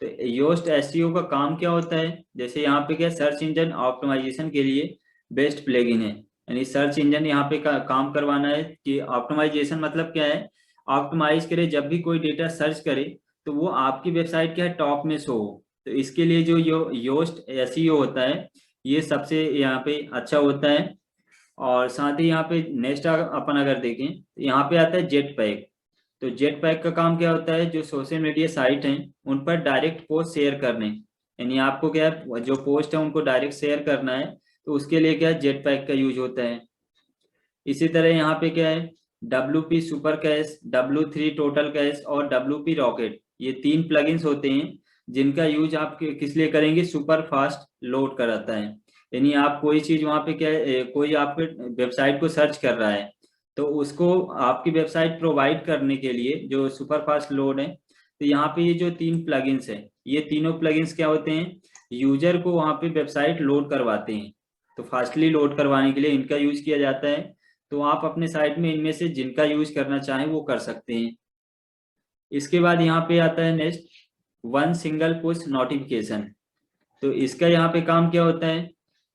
तो योस्ट एसईओ का काम क्या होता है, जैसे यहाँ पे क्या, सर्च इंजन ऑप्टिमाइजेशन के लिए बेस्ट प्लगइन है। यानी सर्च इंजन यहाँ पे काम करवाना है कि ऑप्टिमाइजेशन मतलब क्या है, ऑप्टिमाइज करे, जब भी कोई डेटा सर्च करे तो वो आपकी वेबसाइट क्या है, टॉप में शो हो। तो इसके लिए जो योस्ट एसईओ होता है, ये सबसे यहाँ पे अच्छा होता है। और साथ ही यहाँ पे नेक्स्ट अपन अगर देखें तो यहाँ पे आता है जेट पैक। तो जेट पैक का काम क्या होता है, जो सोशल मीडिया साइट हैं उन पर डायरेक्ट पोस्ट शेयर करने, यानी आपको क्या है, जो पोस्ट है उनको डायरेक्ट शेयर करना है, तो उसके लिए क्या है, जेट पैक का यूज होता है। इसी तरह यहाँ पे क्या है, WP super cash, W3 total cash और WP रॉकेट, ये 3 प्लगइन्स होते हैं जिनका यूज आप किस लिए करेंगे, सुपर फास्ट लोड कराता है। यानी आप कोई चीज वहां पे क्या है, कोई आपके वेबसाइट को सर्च कर रहा है, तो उसको आपकी वेबसाइट प्रोवाइड करने के लिए जो सुपर फास्ट लोड है, तो यहाँ पे ये जो 3 प्लगइन्स है, ये तीनों प्लगइन्स क्या होते हैं, यूजर को वहां पे वेबसाइट लोड करवाते हैं। तो फास्टली लोड करवाने के लिए इनका यूज किया जाता है। तो आप अपने साइट में इनमें से जिनका यूज करना चाहें वो कर सकते हैं। इसके बाद यहाँ पे आता है next, one single push notification. तो इसका यहाँ पे काम क्या होता है,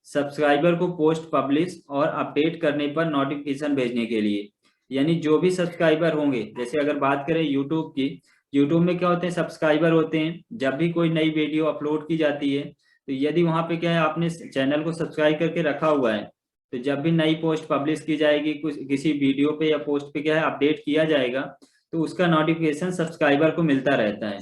सब्सक्राइबर को पोस्ट पब्लिश और अपडेट करने पर नोटिफिकेशन भेजने के लिए। यानी जो भी सब्सक्राइबर होंगे, जैसे अगर बात करें यूट्यूब की, यूट्यूब में क्या होते हैं, सब्सक्राइबर होते हैं, जब भी कोई नई वीडियो अपलोड की जाती है, तो यदि वहां पे क्या है, आपने चैनल को सब्सक्राइब करके रखा हुआ है, तो जब भी नई पोस्ट पब्लिश की जाएगी, कुछ किसी वीडियो पे या पोस्ट पे क्या है अपडेट किया जाएगा, तो उसका नोटिफिकेशन सब्सक्राइबर को मिलता रहता है।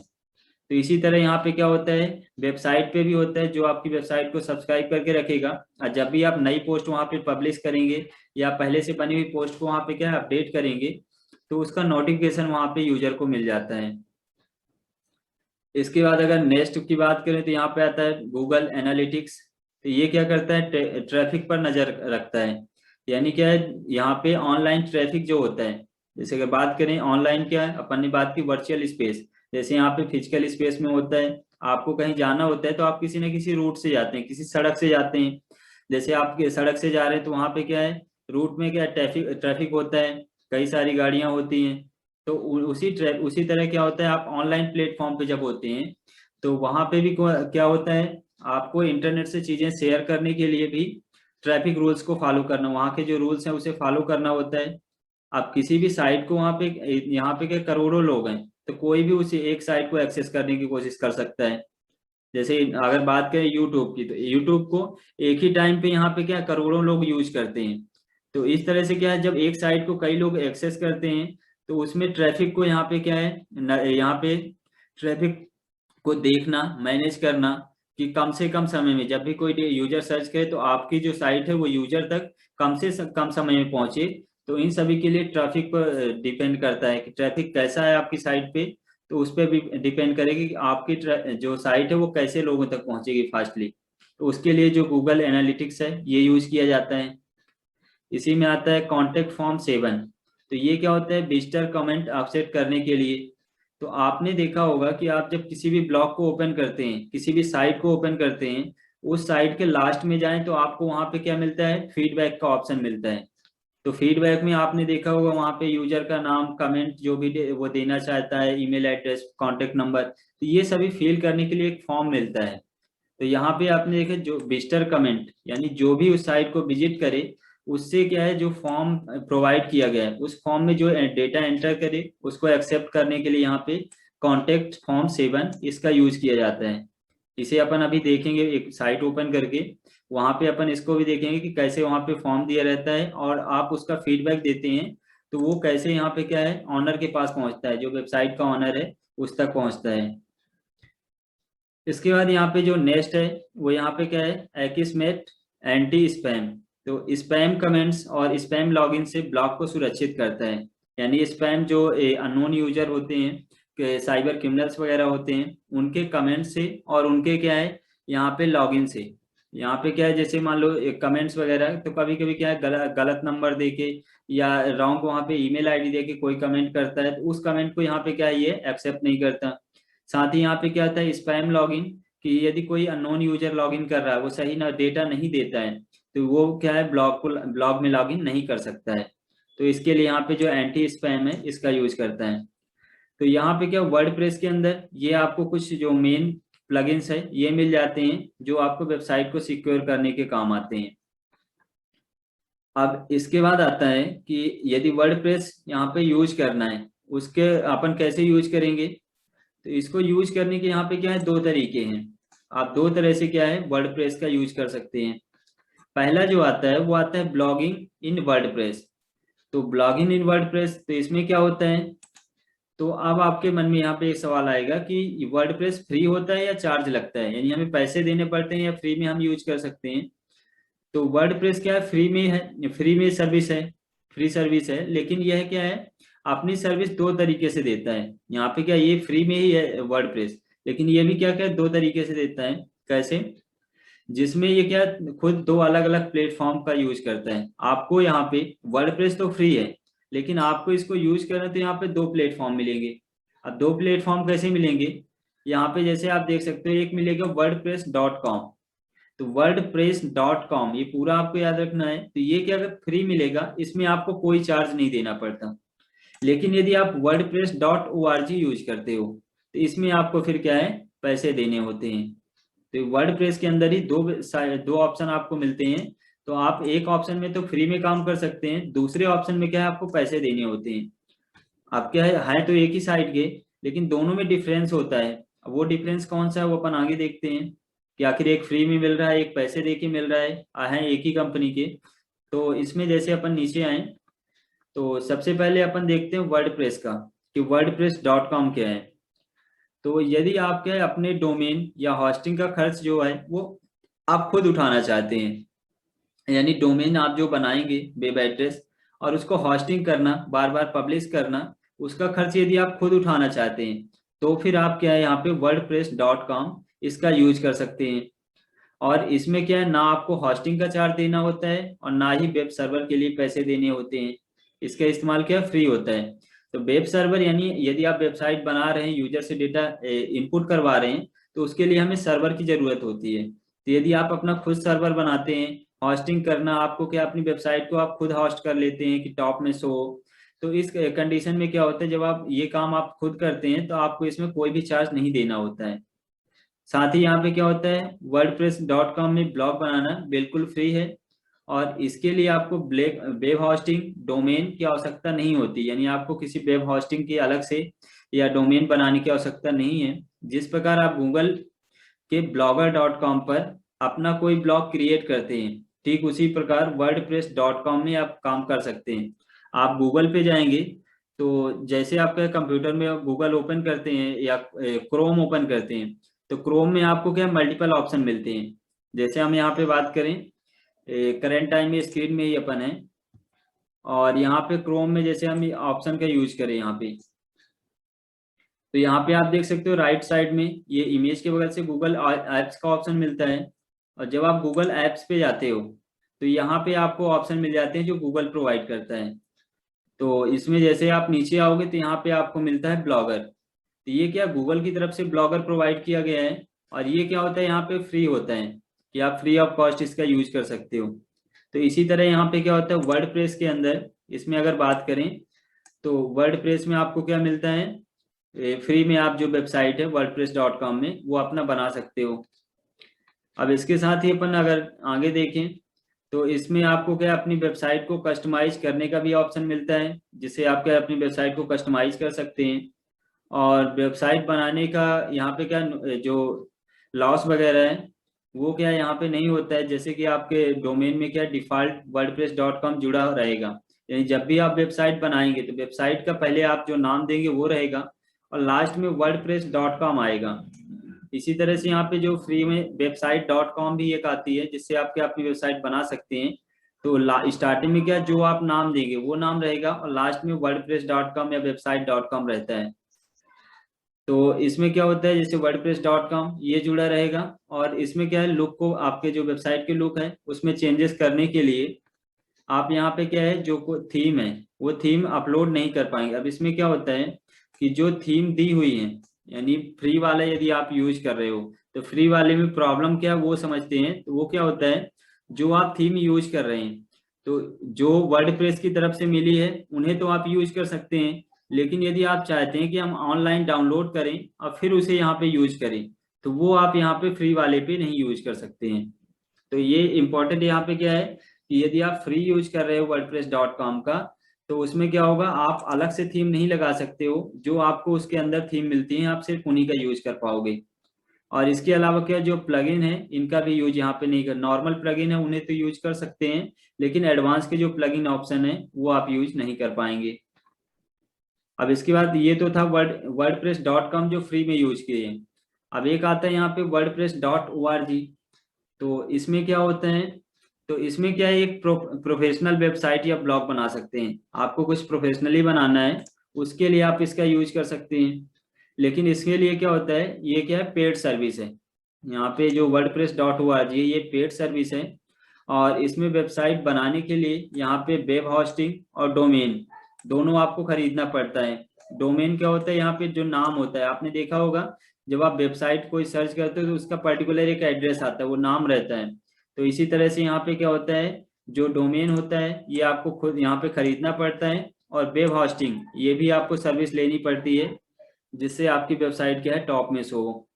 तो इसी तरह यहाँ पे क्या होता है, वेबसाइट पे भी होता है, जो आपकी वेबसाइट को सब्सक्राइब करके रखेगा, और जब भी आप नई पोस्ट वहां पे पब्लिश करेंगे या पहले से बनी हुई पोस्ट को वहां पे क्या है अपडेट करेंगे, तो उसका नोटिफिकेशन वहां पे यूजर को मिल जाता है। इसके बाद अगर नेक्स्ट की बात करें तो यहाँ पे आता है गूगल एनालिटिक्स। तो ये क्या करता है, ट्रैफिक पर नजर रखता है। यानी क्या है, यहाँ पे ऑनलाइन ट्रैफिक जो होता है, जैसे अगर बात करें ऑनलाइन, क्या है, अपन ने बात की वर्चुअल स्पेस, जैसे यहाँ पे फिजिकल स्पेस में होता है, आपको कहीं जाना होता है तो आप किसी न किसी रूट से जाते हैं, किसी सड़क से जाते हैं। जैसे आप सड़क से जा रहे हैं तो वहां पे क्या है, रूट में क्या ट्रैफिक ट्रैफिक होता है, कई सारी गाड़ियां होती हैं। तो उसी तरह क्या होता है, आप ऑनलाइन प्लेटफॉर्म पे जब होते हैं, तो वहां पे भी क्या होता है, आपको इंटरनेट से चीजें शेयर करने के लिए भी ट्रैफिक रूल्स को फॉलो करना, वहाँ के जो रूल्स हैं उसे फॉलो करना होता है। आप किसी भी साइट को वहाँ पे, यहाँ पे क्या करोड़ों लोग हैं, तो कोई भी उसी एक साइट को एक्सेस करने की कोशिश कर सकता है। जैसे अगर बात करें यूट्यूब की, तो यूट्यूब को एक ही टाइम पे यहाँ पे क्या करोड़ों लोग यूज करते हैं। तो इस तरह से क्या है, जब एक साइट को कई लोग एक्सेस करते हैं, तो उसमें ट्रैफिक को यहाँ पे क्या है, यहाँ पे ट्रैफिक को देखना, मैनेज करना, कि कम से कम समय में जब भी कोई यूजर सर्च करे तो आपकी जो साइट है वो यूजर तक कम से कम समय में पहुंचे। तो इन सभी के लिए ट्रैफिक पर डिपेंड करता है कि ट्रैफिक कैसा है आपकी साइट पे। तो उस पर भी डिपेंड करेगी कि आपकी जो साइट है वो कैसे लोगों तक पहुंचेगी फास्टली। तो उसके लिए जो गूगल एनालिटिक्स है ये यूज किया जाता है। इसी में आता है कॉन्टेक्ट फॉर्म 7। तो ये क्या होता है, विजिटर कमेंट ऑफसेट करने के लिए। तो आपने देखा होगा कि आप जब किसी भी ब्लॉग को ओपन करते हैं, किसी भी साइट को ओपन करते हैं, उस साइट के लास्ट में जाएं तो आपको वहां पे क्या मिलता है, फीडबैक का ऑप्शन मिलता है। तो फीडबैक में आपने देखा होगा वहां पे यूजर का नाम, कमेंट जो भी वो देना चाहता है, ईमेल एड्रेस, कॉन्टेक्ट नंबर, तो ये सभी फिल करने के लिए एक फॉर्म मिलता है। तो यहाँ पे आपने देखा जो विजिटर कमेंट, यानी जो भी उस साइट को विजिट करे, उससे क्या है, जो फॉर्म प्रोवाइड किया गया है उस फॉर्म में जो डेटा एंटर करे उसको एक्सेप्ट करने के लिए यहाँ पे कॉन्टेक्ट फॉर्म 7 इसका यूज किया जाता है। इसे अपन अभी देखेंगे एक साइट ओपन करके, वहां पे अपन इसको भी देखेंगे कि कैसे वहां पे फॉर्म दिया रहता है और आप उसका फीडबैक देते हैं, तो वो कैसे यहाँ पे क्या है ऑनर के पास पहुंचता है, जो वेबसाइट का ऑनर है उस तक पहुंचता है। इसके बाद यहाँ पे जो नेक्स्ट है वो यहाँ पे क्या है, एक्समेट एंटी स्पैम। तो स्पैम कमेंट्स और स्पैम लॉगिन से ब्लॉग को सुरक्षित करता है। यानी स्पैम जो अननोन यूजर होते हैं, साइबर क्रिमिनल्स वगैरह होते हैं, उनके कमेंट से और उनके क्या है यहाँ पे लॉगिन से यहाँ पे क्या है, जैसे मान लो कमेंट्स वगैरह, तो कभी कभी क्या है, गलत नंबर देके या रॉन्ग वहाँ पे ईमेल आईडी देके कोई कमेंट करता है, तो उस कमेंट को यहाँ पे क्या है, ये एक्सेप्ट नहीं करता। साथ ही यहाँ पे क्या आता है, स्पैम लॉगिन, कि यदि कोई अननोन यूजर लॉगिन कर रहा है, वो सही ना डेटा नहीं देता है, तो वो क्या है, ब्लॉग में लॉगिन नहीं कर सकता है। तो इसके लिए यहाँ पे जो एंटी स्पैम है, इसका यूज करता है। तो यहाँ पे क्या, वर्डप्रेस के अंदर ये आपको कुछ जो मेन प्लगइन्स है ये मिल जाते हैं, जो आपको वेबसाइट को सिक्योर करने के काम आते हैं। अब इसके बाद आता है कि यदि वर्डप्रेस यहाँ पे यूज करना है, उसके अपन कैसे यूज करेंगे। तो इसको यूज करने के यहाँ पे क्या है, दो तरीके हैं। आप दो तरह से क्या है, वर्डप्रेस का यूज कर सकते हैं। पहला जो आता है वो आता है ब्लॉगिंग इन वर्डप्रेस। तो ब्लॉगिंग इन वर्डप्रेस, तो इसमें क्या होता है, तो अब आपके मन में यहाँ पे एक सवाल आएगा कि वर्डप्रेस फ्री होता है या चार्ज लगता है, यानी हमें पैसे देने पड़ते हैं या फ्री में हम यूज कर सकते हैं। तो वर्डप्रेस क्या है, फ्री में है, फ्री में सर्विस है, फ्री सर्विस है। लेकिन यह क्या है, अपनी सर्विस दो तरीके से देता है। यहाँ पे क्या, ये फ्री में ही है वर्डप्रेस, लेकिन ये भी क्या क्या दो तरीके से देता है। कैसे, जिसमें ये क्या, खुद दो अलग अलग प्लेटफॉर्म का यूज करता है। आपको यहाँ पे वर्डप्रेस तो फ्री है, लेकिन आपको इसको यूज करना तो यहाँ पे दो प्लेटफॉर्म मिलेंगे। अब दो प्लेटफॉर्म कैसे मिलेंगे, यहाँ पे जैसे आप देख सकते हो, एक मिलेगा wordpress.com। तो wordpress.com ये पूरा आपको याद रखना है। तो ये क्या, अगर फ्री मिलेगा, इसमें आपको कोई चार्ज नहीं देना पड़ता। लेकिन यदि आप wordpress.org यूज करते हो, तो इसमें आपको फिर क्या है, पैसे देने होते हैं। तो वर्डप्रेस के अंदर ही दो ऑप्शन आपको मिलते हैं। तो आप एक ऑप्शन में तो फ्री में काम कर सकते हैं, दूसरे ऑप्शन में क्या है, आपको पैसे देने होते हैं। आप क्या है तो एक ही साइड के, लेकिन दोनों में डिफरेंस होता है। अब वो डिफरेंस कौन सा है, वो अपन आगे देखते हैं कि आखिर एक फ्री में मिल रहा है, एक पैसे दे के मिल रहा है एक ही कंपनी के। तो इसमें जैसे अपन नीचे आए, तो सबसे पहले अपन देखते हैं वर्डप्रेस का, कि wordpress.com क्या है। तो यदि आप क्या है, अपने डोमेन या होस्टिंग का खर्च जो है वो आप खुद उठाना चाहते हैं, यानी डोमेन आप जो बनाएंगे, वेब एड्रेस, और उसको होस्टिंग करना, बार बार पब्लिश करना, उसका खर्च यदि आप खुद उठाना चाहते हैं, तो फिर आप क्या है, यहाँ पे wordpress.com इसका यूज कर सकते हैं। और इसमें क्या है, ना आपको होस्टिंग का चार्ज देना होता है, और ना ही वेब सर्वर के लिए पैसे देने होते हैं। इसका इस्तेमाल क्या फ्री होता है। तो वेब सर्वर, यानी यदि आप वेबसाइट बना रहे हैं, यूजर से डेटा इनपुट करवा रहे हैं, तो उसके लिए हमें सर्वर की जरूरत होती है। तो यदि आप अपना खुद सर्वर बनाते हैं, होस्टिंग करना आपको क्या, अपनी वेबसाइट को आप खुद होस्ट कर लेते हैं कि टॉप में शो हो। तो इस कंडीशन में क्या होता है, जब आप ये काम आप खुद करते हैं, तो आपको इसमें कोई भी चार्ज नहीं देना होता है। साथ ही यहाँ पे क्या होता है, wordpress.com में ब्लॉग बनाना बिल्कुल फ्री है, और इसके लिए आपको वेब होस्टिंग डोमेन की आवश्यकता नहीं होती, यानी आपको किसी वेब होस्टिंग की अलग से या डोमेन बनाने की आवश्यकता नहीं है। जिस प्रकार आप गूगल के blogger.com पर अपना कोई ब्लॉग क्रिएट करते हैं, ठीक उसी प्रकार wordpress.com में आप काम कर सकते हैं। आप गूगल पे जाएंगे, तो जैसे आपके कंप्यूटर में गूगल ओपन करते हैं या क्रोम ओपन करते हैं, तो क्रोम में आपको क्या मल्टीपल ऑप्शन मिलते हैं। जैसे हम यहाँ पे बात करें, करंट टाइम में स्क्रीन में ही अपन है, और यहाँ पे क्रोम में जैसे हम ऑप्शन का यूज करें यहाँ पे, तो यहाँ पे आप देख सकते हो राइट साइड में ये इमेज के बगल से गूगल एप्स का ऑप्शन मिलता है। और जब आप गूगल एप्स पे जाते हो, तो यहाँ पे आपको ऑप्शन मिल जाते हैं जो गूगल प्रोवाइड करता है। तो इसमें जैसे आप नीचे आओगे, तो यहाँ पे आपको मिलता है ब्लॉगर। तो ये क्या, गूगल की तरफ से ब्लॉगर प्रोवाइड किया गया है, और ये क्या होता है, यहाँ पे फ्री होता है, कि आप फ्री ऑफ कॉस्ट इसका यूज कर सकते हो। तो इसी तरह यहाँ पे क्या होता है, वर्डप्रेस के अंदर इसमें अगर बात करें, तो वर्डप्रेस में आपको क्या मिलता है, फ्री में आप जो वेबसाइट है wordpress.com में वो अपना बना सकते हो। अब इसके साथ ही अपन अगर आगे देखें, तो इसमें आपको क्या, अपनी वेबसाइट को कस्टमाइज करने का भी ऑप्शन मिलता है, जिससे आप क्या अपनी वेबसाइट को कस्टमाइज कर सकते हैं। और वेबसाइट बनाने का यहाँ पे क्या, जो लॉस वगैरह है वो क्या यहाँ पे नहीं होता है। जैसे कि आपके डोमेन में क्या डिफॉल्ट wordpress.com जुड़ा रहेगा, यानी जब भी आप वेबसाइट बनाएंगे, तो वेबसाइट का पहले आप जो नाम देंगे वो रहेगा, और लास्ट में wordpress.com आएगा। इसी तरह से यहाँ पे जो फ्री में website.com भी एक आती है, जिससे आप क्या अपनी वेबसाइट बना सकते हैं। तो स्टार्टिंग में क्या जो आप नाम देंगे वो नाम रहेगा, और लास्ट में wordpress.com या website.com रहता है। तो इसमें क्या होता है, जैसे wordpress.com ये जुड़ा रहेगा, और इसमें क्या है, लुक को, आपके जो वेबसाइट के लुक है उसमें चेंजेस करने के लिए आप यहाँ पे क्या है, जो थीम है वो थीम अपलोड नहीं कर पाएंगे। अब इसमें क्या होता है कि जो थीम दी हुई है, यानी फ्री वाला यदि आप यूज कर रहे हो, तो फ्री वाले में प्रॉब्लम क्या है वो समझते हैं। तो वो क्या होता है, जो आप थीम यूज कर रहे हैं, तो जो वर्डप्रेस की तरफ से मिली है उन्हें तो आप यूज कर सकते हैं, लेकिन यदि आप चाहते हैं कि हम ऑनलाइन डाउनलोड करें और फिर उसे यहाँ पे यूज करें, तो वो आप यहाँ पे फ्री वाले पे नहीं यूज कर सकते हैं। तो ये इम्पोर्टेंट यहाँ पे क्या है कि यदि आप फ्री यूज कर रहे हो wordpress.com का, तो उसमें क्या होगा, आप अलग से थीम नहीं लगा सकते हो। जो आपको उसके अंदर थीम मिलती है आप सिर्फ उन्हीं का यूज कर पाओगे। और इसके अलावा क्या, जो प्लगइन है इनका भी यूज यहाँ पे नहीं कर, नॉर्मल प्लगइन है उन्हें तो यूज कर सकते हैं, लेकिन एडवांस के जो प्लगइन ऑप्शन है वो आप यूज नहीं कर पाएंगे। अब इसके बाद ये तो था wordpress.com जो फ्री में यूज किए हैं। अब एक आता है यहाँ पे wordpress.org। तो इसमें क्या होता है, तो इसमें क्या है, एक प्रोफेशनल वेबसाइट या ब्लॉग बना सकते हैं। आपको कुछ प्रोफेशनली बनाना है, उसके लिए आप इसका यूज कर सकते हैं। लेकिन इसके लिए क्या होता है, ये क्या है, पेड सर्विस है। यहाँ पे जो wordpress.org है ये पेड सर्विस है, और इसमें वेबसाइट बनाने के लिए यहाँ पे वेब होस्टिंग और डोमेन दोनों आपको खरीदना पड़ता है। डोमेन क्या होता है, यहाँ पे जो नाम होता है, आपने देखा होगा जब आप वेबसाइट कोई सर्च करते हो तो उसका पर्टिकुलर एक एड्रेस आता है, वो नाम रहता है। तो इसी तरह से यहाँ पे क्या होता है, जो डोमेन होता है ये आपको खुद यहाँ पे खरीदना पड़ता है, और वेब होस्टिंग ये भी आपको सर्विस लेनी पड़ती है, जिससे आपकी वेबसाइट क्या है, टॉप में शो हो,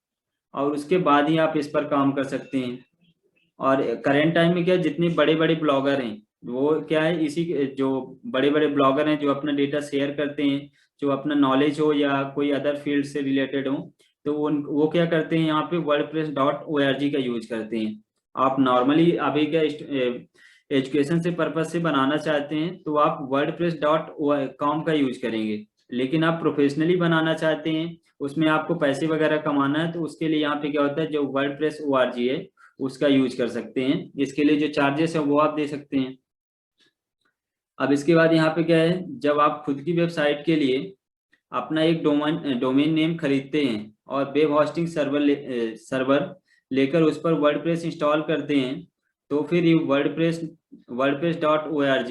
और उसके बाद ही आप इस पर काम कर सकते हैं। और करेंट टाइम में क्या है, जितने बड़े बड़े ब्लॉगर हैं वो क्या है, जो बड़े बड़े ब्लॉगर हैं जो अपना डेटा शेयर करते हैं, जो अपना नॉलेज हो या कोई अदर फील्ड से रिलेटेड हो, तो वो क्या करते हैं, यहाँ पे wordpress.org का यूज करते हैं। आप नॉर्मली अभी क्या एजुकेशन से पर्पज से बनाना चाहते हैं तो आप wordpress.com का यूज करेंगे, लेकिन आप प्रोफेशनली बनाना चाहते हैं, उसमें आपको पैसे वगैरह कमाना है, तो उसके लिए यहाँ पे क्या होता है, जो wordpress.org है उसका यूज कर सकते हैं। इसके लिए जो चार्जेस है वो आप दे सकते हैं। अब इसके बाद यहाँ पे क्या है, जब आप खुद की वेबसाइट के लिए अपना एक डोमेन नेम खरीदते हैं और वेब होस्टिंग सर्वर लेकर उस पर वर्डप्रेस इंस्टॉल करते हैं, तो फिर ये wordpress.org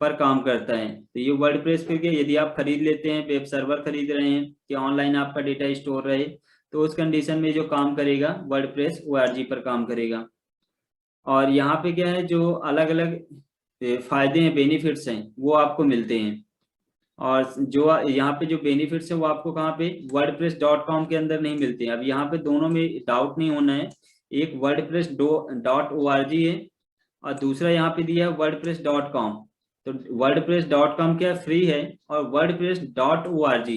पर काम करता है। तो ये वर्डप्रेस फिर यदि आप खरीद लेते हैं, वेब सर्वर खरीद रहे हैं कि ऑनलाइन आपका डेटा स्टोर रहे, तो उस कंडीशन में जो काम करेगा wordpress.org पर काम करेगा। और यहाँ पे क्या है, जो अलग अलग फायदे हैं, बेनिफिट्स हैं, वो आपको मिलते हैं। और जो यहाँ पे जो बेनिफिट्स है वो आपको कहाँ पे, wordpress.com के अंदर नहीं मिलते हैं। अब यहाँ पे दोनों में डाउट नहीं होना है, एक wordpress.org है और दूसरा यहाँ पे दिया है wordpress.com। तो wordpress.com क्या फ्री है, और wordpress.org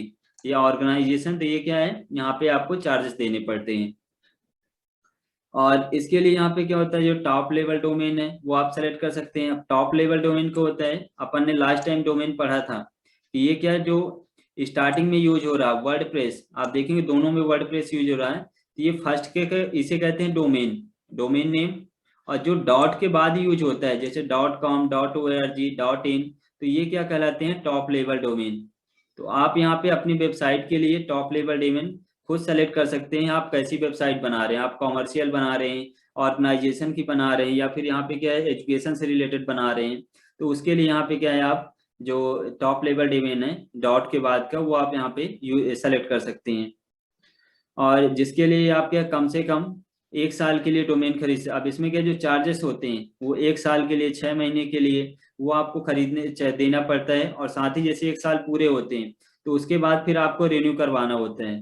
ये ऑर्गेनाइजेशन, तो ये क्या है, यहाँ पे आपको चार्जेस देने पड़ते हैं। और इसके लिए यहाँ पे क्या होता है, जो टॉप लेवल डोमेन है वो आप सेलेक्ट कर सकते हैं। अब टॉप लेवल डोमेन को होता है, अपन ने लास्ट टाइम डोमेन पढ़ा था कि ये क्या है, जो स्टार्टिंग में यूज हो रहा है वर्डप्रेस, आप देखेंगे दोनों में वर्डप्रेस यूज हो रहा है, तो ये फर्स्ट के इसे कहते हैं डोमेन, डोमेन नेम। और जो डॉट के बाद यूज होता है, जैसे .com, .org, .in, तो ये क्या कहलाते हैं, टॉप लेवल डोमेन। तो आप यहाँ पे अपनी वेबसाइट के लिए टॉप लेवल डोमेन खुद सेलेक्ट कर सकते हैं, आप कैसी वेबसाइट बना रहे हैं, आप कॉमर्शियल बना रहे हैं, ऑर्गेनाइजेशन की बना रहे हैं, या फिर यहाँ पे क्या है, एजुकेशन से रिलेटेड बना रहे हैं, तो उसके लिए यहाँ पे क्या है, आप जो टॉप लेवल डोमेन है डॉट के बाद का, वो आप यहाँ पे सेलेक्ट कर सकते हैं। और जिसके लिए आप क्या, कम से कम 1 साल के लिए डोमेन खरीद अब इसमें क्या, जो चार्जेस होते हैं वो 1 साल के लिए, 6 महीने के लिए वो आपको देना पड़ता है, और साथ ही जैसे 1 साल पूरे होते हैं तो उसके बाद फिर आपको रिन्यू करवाना होता है।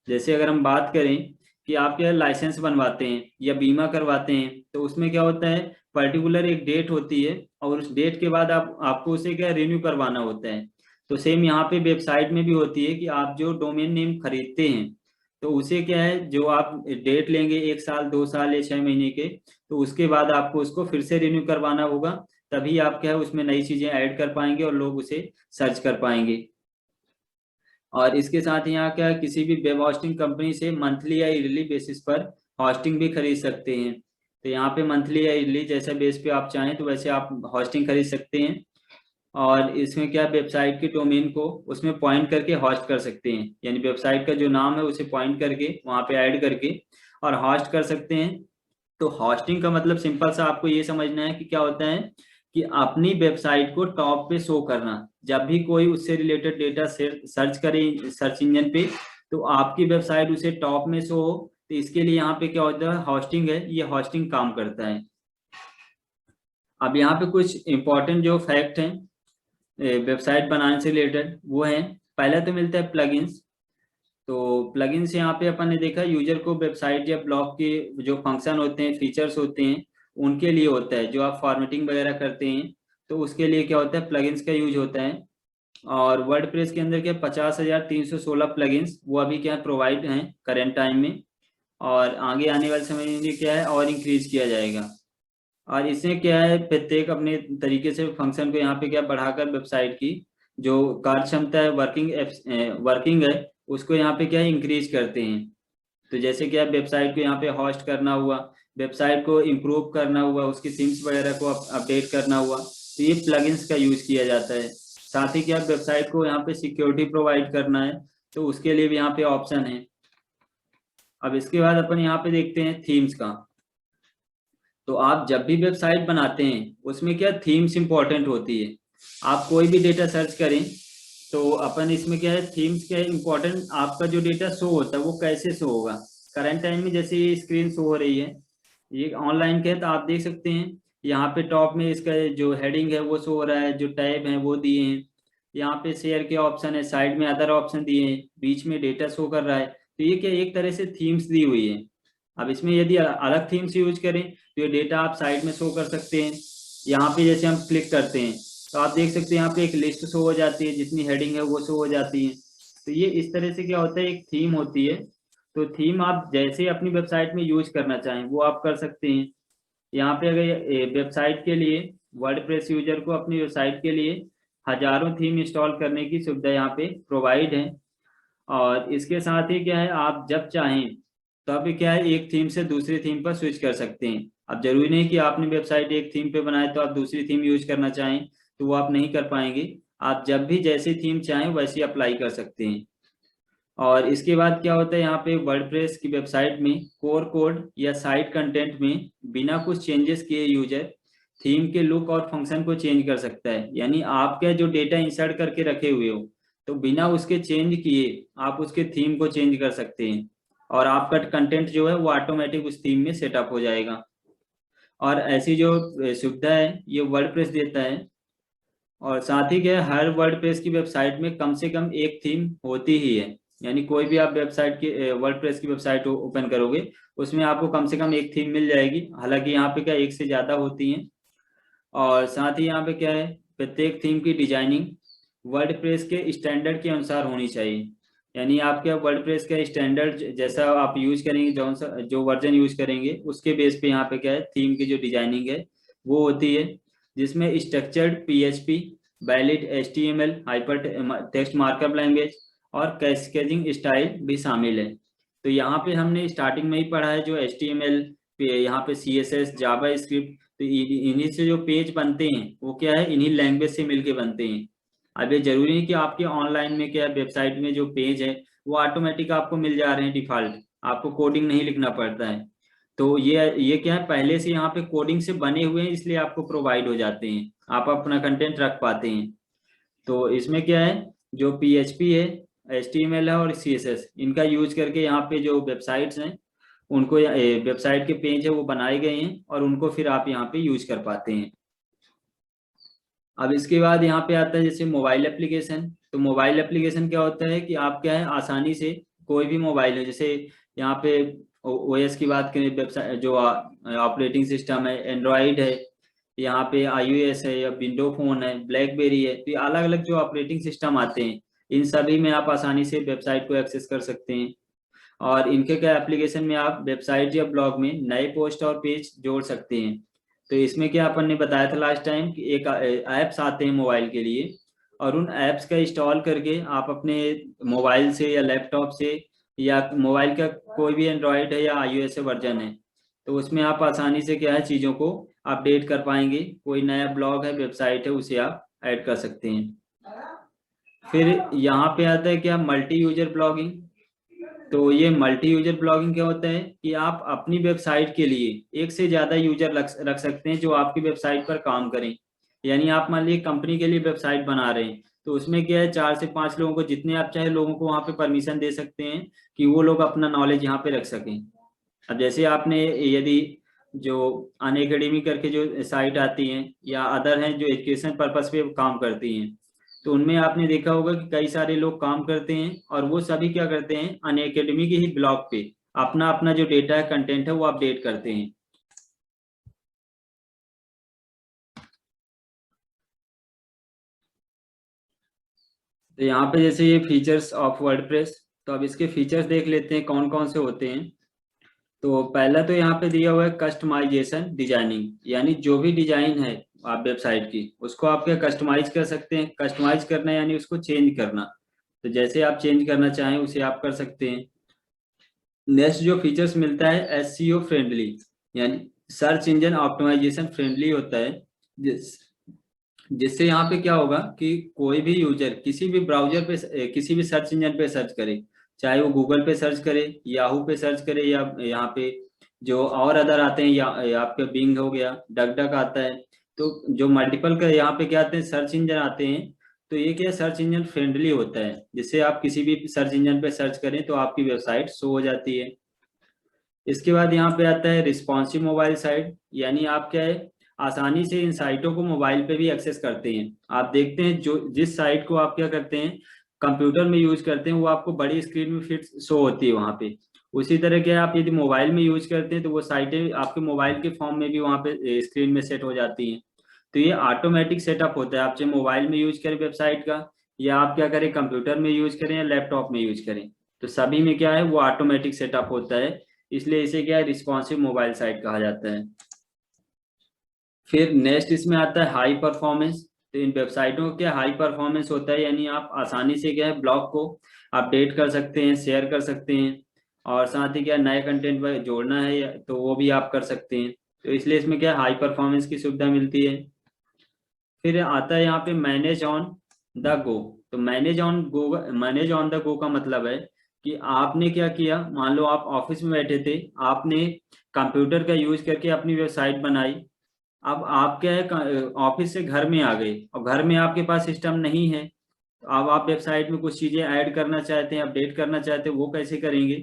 जैसे अगर हम बात करें कि आप क्या लाइसेंस बनवाते हैं या बीमा करवाते हैं, तो उसमें क्या होता है, पर्टिकुलर एक डेट होती है, और उस डेट के बाद आपको उसे क्या रिन्यू करवाना होता है। तो सेम यहाँ पे वेबसाइट में भी होती है कि आप जो डोमेन नेम खरीदते हैं, तो उसे क्या है, जो आप डेट लेंगे 1 साल, 2 साल या 6 महीने के, तो उसके बाद आपको उसको फिर से रिन्यू करवाना होगा, तभी आप क्या है उसमें नई चीजें ऐड कर पाएंगे और लोग उसे सर्च कर पाएंगे। और इसके साथ यहाँ क्या, किसी भी वेब होस्टिंग कंपनी से मंथली या ईयरली बेसिस पर होस्टिंग भी खरीद सकते हैं। तो यहाँ पे मंथली या ईयरली जैसे बेस पे आप चाहें तो वैसे आप होस्टिंग खरीद सकते हैं। और इसमें क्या वेबसाइट के डोमेन को उसमें पॉइंट करके होस्ट कर सकते हैं, यानी वेबसाइट का जो नाम है उसे पॉइंट करके वहां पे ऐड करके और होस्ट कर सकते हैं। तो होस्टिंग का मतलब सिंपल सा आपको ये समझना है कि क्या होता है कि अपनी वेबसाइट को टॉप पे शो करना। जब भी कोई उससे रिलेटेड डेटा सर्च करे सर्च इंजन पे, तो आपकी वेबसाइट उसे टॉप में शो हो। तो इसके लिए यहाँ पे क्या होता है, होस्टिंग है, ये होस्टिंग काम करता है। अब यहाँ पे कुछ इंपॉर्टेंट जो फैक्ट हैं वेबसाइट बनाने से रिलेटेड वो है। पहला तो मिलता है प्लगइन्स। तो प्लगइन्स यहाँ पे अपन ने देखा यूजर को वेबसाइट या ब्लॉग के जो फंक्शन होते हैं, फीचर्स होते हैं, उनके लिए होता है। जो आप फॉर्मेटिंग वगैरह करते हैं तो उसके लिए क्या होता है, प्लगइन्स का यूज होता है। और वर्डप्रेस के अंदर क्या 50,316 प्लगइन्स वो अभी क्या प्रोवाइड हैं करेंट टाइम में। और आगे आने वाले समय में क्या है और इंक्रीज किया जाएगा। और इसमें क्या है, प्रत्येक अपने तरीके से फंक्शन को यहाँ पे क्या बढ़ाकर वेबसाइट की जो कार्य क्षमता है, वर्किंग है, उसको यहाँ पे क्या इंक्रीज करते हैं। तो जैसे कि आप वेबसाइट को यहाँ पे होस्ट करना हुआ, वेबसाइट को इम्प्रूव करना हुआ, उसकी थीम्स वगैरह को अपडेट करना हुआ, तो ये प्लगइन्स का यूज किया जाता है। साथ ही क्या वेबसाइट को यहाँ पे सिक्योरिटी प्रोवाइड करना है, तो उसके लिए भी यहाँ पे ऑप्शन है। अब इसके बाद अपन यहाँ पे देखते हैं थीम्स का। तो आप जब भी वेबसाइट बनाते हैं उसमें क्या थीम्स इंपॉर्टेंट होती है। आप कोई भी डेटा सर्च करें तो अपन इसमें क्या है, थीम्स क्या है इंपॉर्टेंट। आपका जो डेटा शो होता है वो कैसे शो होगा, करंट टाइम में जैसे ये स्क्रीन शो हो रही है, ये ऑनलाइन क्या है, तो आप देख सकते हैं यहाँ पे टॉप में इसका जो हेडिंग है वो शो हो रहा है, जो टैब है वो दिए हैं, यहाँ पे शेयर के ऑप्शन है, साइड में अदर ऑप्शन दिए हैं, बीच में डेटा शो कर रहा है। तो ये क्या एक तरह से थीम्स दी हुई है। अब इसमें यदि अलग थीम्स यूज करें तो ये डेटा आप साइड में शो कर सकते हैं। यहाँ पे जैसे हम क्लिक करते हैं तो आप देख सकते हैं यहाँ पे एक लिस्ट शो हो जाती है, जितनी हेडिंग है वो शो हो जाती है। तो ये इस तरह से क्या होता है, एक थीम होती है। तो थीम आप जैसे अपनी वेबसाइट में यूज करना चाहें वो आप कर सकते हैं। यहाँ पे अगर वेबसाइट के लिए वर्डप्रेस यूजर को अपनी वेबसाइट के लिए हजारों थीम इंस्टॉल करने की सुविधा यहाँ पे प्रोवाइड है। और इसके साथ ही क्या है, आप जब चाहें तब क्या है एक थीम से दूसरी थीम पर स्विच कर सकते हैं। अब जरूरी नहीं कि आपने वेबसाइट एक थीम पे बनाए तो आप दूसरी थीम यूज करना चाहें तो वो आप नहीं कर पाएंगे। आप जब भी जैसी थीम चाहें वैसी अप्लाई कर सकते हैं। और इसके बाद क्या होता है, यहाँ पे वर्डप्रेस की वेबसाइट में कोर कोड या साइट कंटेंट में बिना कुछ चेंजेस किए यूजर थीम के लुक और फंक्शन को चेंज कर सकता है। यानी आपके जो डेटा इंसर्ट करके रखे हुए हो तो बिना उसके चेंज किए आप उसके थीम को चेंज कर सकते हैं। और आपका कंटेंट जो है वो ऑटोमेटिक उस थीम में सेटअप हो जाएगा। और ऐसी जो सुविधा है ये वर्डप्रेस देता है। और साथ ही क्या है, हर वर्डप्रेस की वेबसाइट में कम से कम एक थीम होती ही है। यानी कोई भी आप वेबसाइट की वर्डप्रेस की वेबसाइट ओपन करोगे उसमें आपको कम से कम एक थीम मिल जाएगी। हालांकि यहाँ पे क्या एक से ज्यादा होती हैं। और साथ ही यहाँ पे क्या है, प्रत्येक थीम की डिजाइनिंग वर्डप्रेस के स्टैंडर्ड के अनुसार होनी चाहिए। यानी आपके वर्डप्रेस का स्टैंडर्ड जैसा आप यूज करेंगे, जो वर्जन यूज करेंगे उसके बेस पे यहाँ पे क्या है थीम की जो डिजाइनिंग है वो होती है। जिसमें structured PHP, valid HTML, hyper text markup language और कैस्केडिंग स्टाइल भी शामिल है। तो यहाँ पे हमने स्टार्टिंग में ही पढ़ा है जो एचटीएमएल, यहाँ पे सीएसएस, जावा स्क्रिप्ट, तो इन्हीं से जो पेज बनते हैं वो क्या है इन्हीं लैंग्वेज से मिलके बनते हैं। अब ये जरूरी नहीं कि आपके ऑनलाइन में क्या वेबसाइट में जो पेज है वो ऑटोमेटिक आपको मिल जा रहे हैं डिफॉल्ट, आपको कोडिंग नहीं लिखना पड़ता है। तो ये क्या है पहले से यहाँ पे कोडिंग से बने हुए हैं इसलिए आपको प्रोवाइड हो जाते हैं, आप अपना कंटेंट रख पाते हैं। तो इसमें क्या है, जो पीएचपी है, एचटीएमएल है और सीएसएस, इनका यूज करके यहाँ पे जो वेबसाइट्स हैं उनको वेबसाइट के पेज है वो बनाए गए हैं और उनको फिर आप यहाँ पे यूज कर पाते हैं। अब इसके बाद यहाँ पे आता है जैसे मोबाइल एप्लीकेशन। तो मोबाइल एप्लीकेशन क्या होता है कि आप क्या है आसानी से कोई भी मोबाइल है, जैसे यहाँ पे ओएस की बात करें, वेबसाइट जो ऑपरेटिंग सिस्टम है एंड्रॉइड है, यहाँ पे आईओएस है या विंडो फोन है, ब्लैकबेरी है, तो ये अलग अलग जो ऑपरेटिंग सिस्टम आते हैं इन सभी में आप आसानी से वेबसाइट को एक्सेस कर सकते हैं। और इनके क्या एप्लीकेशन में आप वेबसाइट या ब्लॉग में नए पोस्ट और पेज जोड़ सकते हैं। तो इसमें क्या अपन ने बताया था लास्ट टाइम कि एक ऐप्स आते हैं मोबाइल के लिए, और उन ऐप्स का इंस्टॉल करके आप अपने मोबाइल से या लैपटॉप से या मोबाइल का कोई भी एंड्रॉयड है या आईओएस वर्जन है तो उसमें आप आसानी से क्या है चीज़ों को अपडेट कर पाएंगे। कोई नया ब्लॉग है, वेबसाइट है, उसे आप ऐड कर सकते हैं। फिर यहाँ पे आता है क्या, मल्टी यूजर ब्लॉगिंग। तो ये मल्टी यूजर ब्लॉगिंग क्या होता है कि आप अपनी वेबसाइट के लिए एक से ज्यादा यूजर रख सकते हैं जो आपकी वेबसाइट पर काम करें। यानी आप मान लीजिए कंपनी के लिए वेबसाइट बना रहे हैं, तो उसमें क्या है 4 से 5 लोगों को, जितने आप चाहे लोगों को वहां पे परमिशन दे सकते हैं कि वो लोग अपना नॉलेज यहाँ पे रख सकें। अब जैसे आपने, यदि जो अन अकेडमी करके जो साइट आती हैं या अदर हैं जो एजुकेशन पर्पस पे काम करती हैं, तो उनमें आपने देखा होगा कि कई सारे लोग काम करते हैं और वो सभी क्या करते हैं, अन अकेडमी के ही ब्लॉग पे अपना अपना जो डेटा है, कंटेंट है, वो अपडेट करते हैं। तो यहाँ पे जैसे ये फीचर्स ऑफ वर्डप्रेस, तो अब इसके फीचर्स देख लेते हैं कौन कौन से होते हैं। तो पहला तो यहाँ पे दिया हुआ है कस्टमाइजेशन डिजाइनिंग, यानी जो भी डिजाइन है आप वेबसाइट की, उसको आप क्या कस्टमाइज कर सकते हैं। कस्टमाइज करना यानी उसको चेंज करना, तो जैसे आप चेंज करना चाहें उसे आप कर सकते हैं। नेक्स्ट जो फीचर्स मिलता है एसईओ फ्रेंडली, यानी सर्च इंजन ऑप्टिमाइजेशन फ्रेंडली होता है। जिस जिससे यहाँ पे क्या होगा कि कोई भी यूजर किसी भी ब्राउजर पे, किसी भी सर्च इंजन पे सर्च करे, चाहे वो गूगल पे सर्च करे, याहू पे सर्च करे, या यहाँ पे जो और अदर आते हैं, या आपका बिंग हो गया, डक डक आता है, तो जो मल्टीपल का यहाँ पे क्या आते हैं सर्च इंजन आते हैं, तो ये क्या सर्च इंजन फ्रेंडली होता है, जिससे आप किसी भी सर्च इंजन पे सर्च करें तो आपकी वेबसाइट शो हो जाती है। इसके बाद यहाँ पे आता है रिस्पॉन्सिव मोबाइल साइट, यानी आप क्या है आसानी से इन साइटों को मोबाइल पे भी एक्सेस करते हैं। आप देखते हैं जो जिस साइट को आप क्या करते हैं कंप्यूटर में यूज करते हैं, वो आपको बड़ी स्क्रीन में फिट शो होती है वहाँ पे। उसी तरह क्या है, आप यदि मोबाइल में यूज करते हैं तो वो साइटें आपके मोबाइल के फॉर्म में भी वहाँ पे स्क्रीन में सेट हो जाती हैं। तो ये ऑटोमेटिक सेटअप होता है, आप चाहे मोबाइल में यूज करें वेबसाइट का, या आप क्या करें कंप्यूटर में यूज करें या लैपटॉप में यूज करें, तो सभी में क्या है वो ऑटोमेटिक सेटअप होता है। इसलिए इसे क्या है रिस्पॉन्सिव मोबाइल साइट कहा जाता है। फिर नेक्स्ट इसमें आता है हाई परफॉर्मेंस। तो इन वेबसाइटों का क्या हाई परफॉर्मेंस होता है, यानी आप आसानी से क्या है ब्लॉग को अपडेट कर सकते हैं, शेयर कर सकते हैं, और साथ ही क्या नए कंटेंट जोड़ना है तो वो भी आप कर सकते हैं। तो इसलिए इसमें क्या हाई परफॉर्मेंस की सुविधा मिलती है। फिर आता है यहाँ पे मैनेज ऑन द गो। तो मैनेज ऑन द गो का मतलब है कि आपने क्या किया, मान लो आप ऑफिस में बैठे थे, आपने कंप्यूटर का यूज करके अपनी वेबसाइट बनाई। अब आप क्या है ऑफिस से घर में आ गए और घर में आपके पास सिस्टम नहीं है, तो अब आप वेबसाइट में कुछ चीजें ऐड करना चाहते हैं, अपडेट करना चाहते हैं, वो कैसे करेंगे।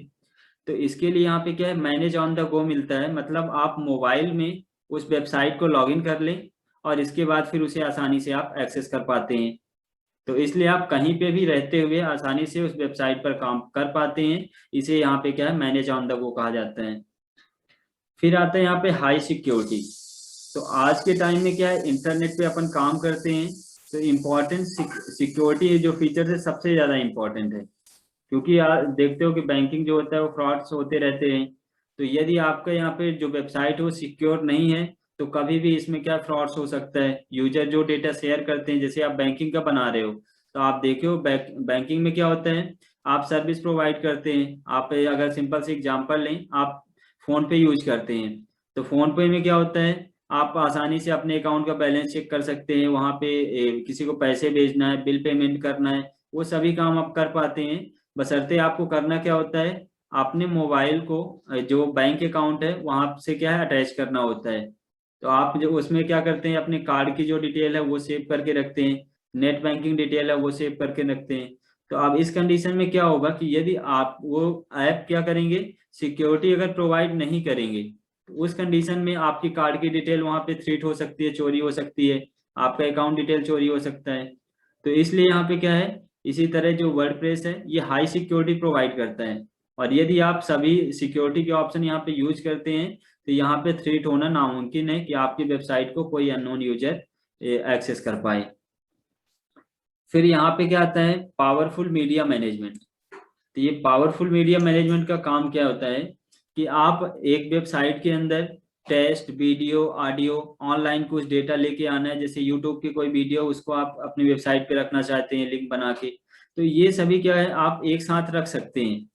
तो इसके लिए यहाँ पे क्या है मैनेज ऑन द गो मिलता है, मतलब आप मोबाइल में उस वेबसाइट को लॉगिन कर लें और इसके बाद फिर उसे आसानी से आप एक्सेस कर पाते हैं। तो इसलिए आप कहीं पे भी रहते हुए आसानी से उस वेबसाइट पर काम कर पाते हैं। इसे यहाँ पे क्या है मैनेज ऑन द गो कहा जाता है। फिर आता है यहाँ पे हाई सिक्योरिटी। तो आज के टाइम में क्या है इंटरनेट पे अपन काम करते हैं, तो इम्पोर्टेंट सिक्योरिटी जो फीचर है सबसे ज्यादा इम्पोर्टेंट है। क्योंकि आप देखते हो कि बैंकिंग जो होता है वो फ्रॉड्स होते रहते हैं। तो यदि आपका यहाँ पे जो वेबसाइट है वो सिक्योर नहीं है, तो कभी भी इसमें क्या फ्रॉड्स हो सकता है। यूजर जो डेटा शेयर करते हैं, जैसे आप बैंकिंग का बना रहे हो, तो आप देखे हो बैंकिंग में क्या होता है, आप सर्विस प्रोवाइड करते हैं। आप अगर सिंपल से एग्जांपल लें, आप फोन पे यूज करते हैं, तो फोन पे में क्या होता है आप आसानी से अपने अकाउंट का बैलेंस चेक कर सकते हैं। वहां पे किसी को पैसे भेजना है, बिल पेमेंट करना है, वो सभी काम आप कर पाते हैं। बशर्ते आपको करना क्या होता है, अपने मोबाइल को जो बैंक अकाउंट है वहां से क्या है अटैच करना होता है। तो आप जो उसमें क्या करते हैं अपने कार्ड की जो डिटेल है वो सेव करके रखते हैं, नेट बैंकिंग डिटेल है वो सेव करके रखते हैं। तो अब इस कंडीशन में क्या होगा कि यदि आप वो ऐप क्या करेंगे, सिक्योरिटी अगर प्रोवाइड नहीं करेंगे, तो उस कंडीशन में आपकी कार्ड की डिटेल वहां पे थ्रीट हो सकती है, चोरी हो सकती है, आपका अकाउंट डिटेल चोरी हो सकता है। तो इसलिए यहाँ पे क्या है, इसी तरह जो वर्डप्रेस है ये हाई सिक्योरिटी प्रोवाइड करता है। और यदि आप सभी सिक्योरिटी के ऑप्शन यहाँ पे यूज करते हैं, तो यहाँ पे थ्रेट होना नामुमकिन है कि आपकी वेबसाइट को कोई अननोन यूजर एक्सेस कर पाए। फिर यहाँ पे क्या आता है पावरफुल मीडिया मैनेजमेंट। तो ये पावरफुल मीडिया मैनेजमेंट का काम क्या होता है कि आप एक वेबसाइट के अंदर टेक्स्ट, वीडियो, ऑडियो, ऑनलाइन कुछ डेटा लेके आना है, जैसे यूट्यूब की कोई वीडियो उसको आप अपनी वेबसाइट पे रखना चाहते हैं लिंक बना के, तो ये सभी क्या है आप एक साथ रख सकते हैं।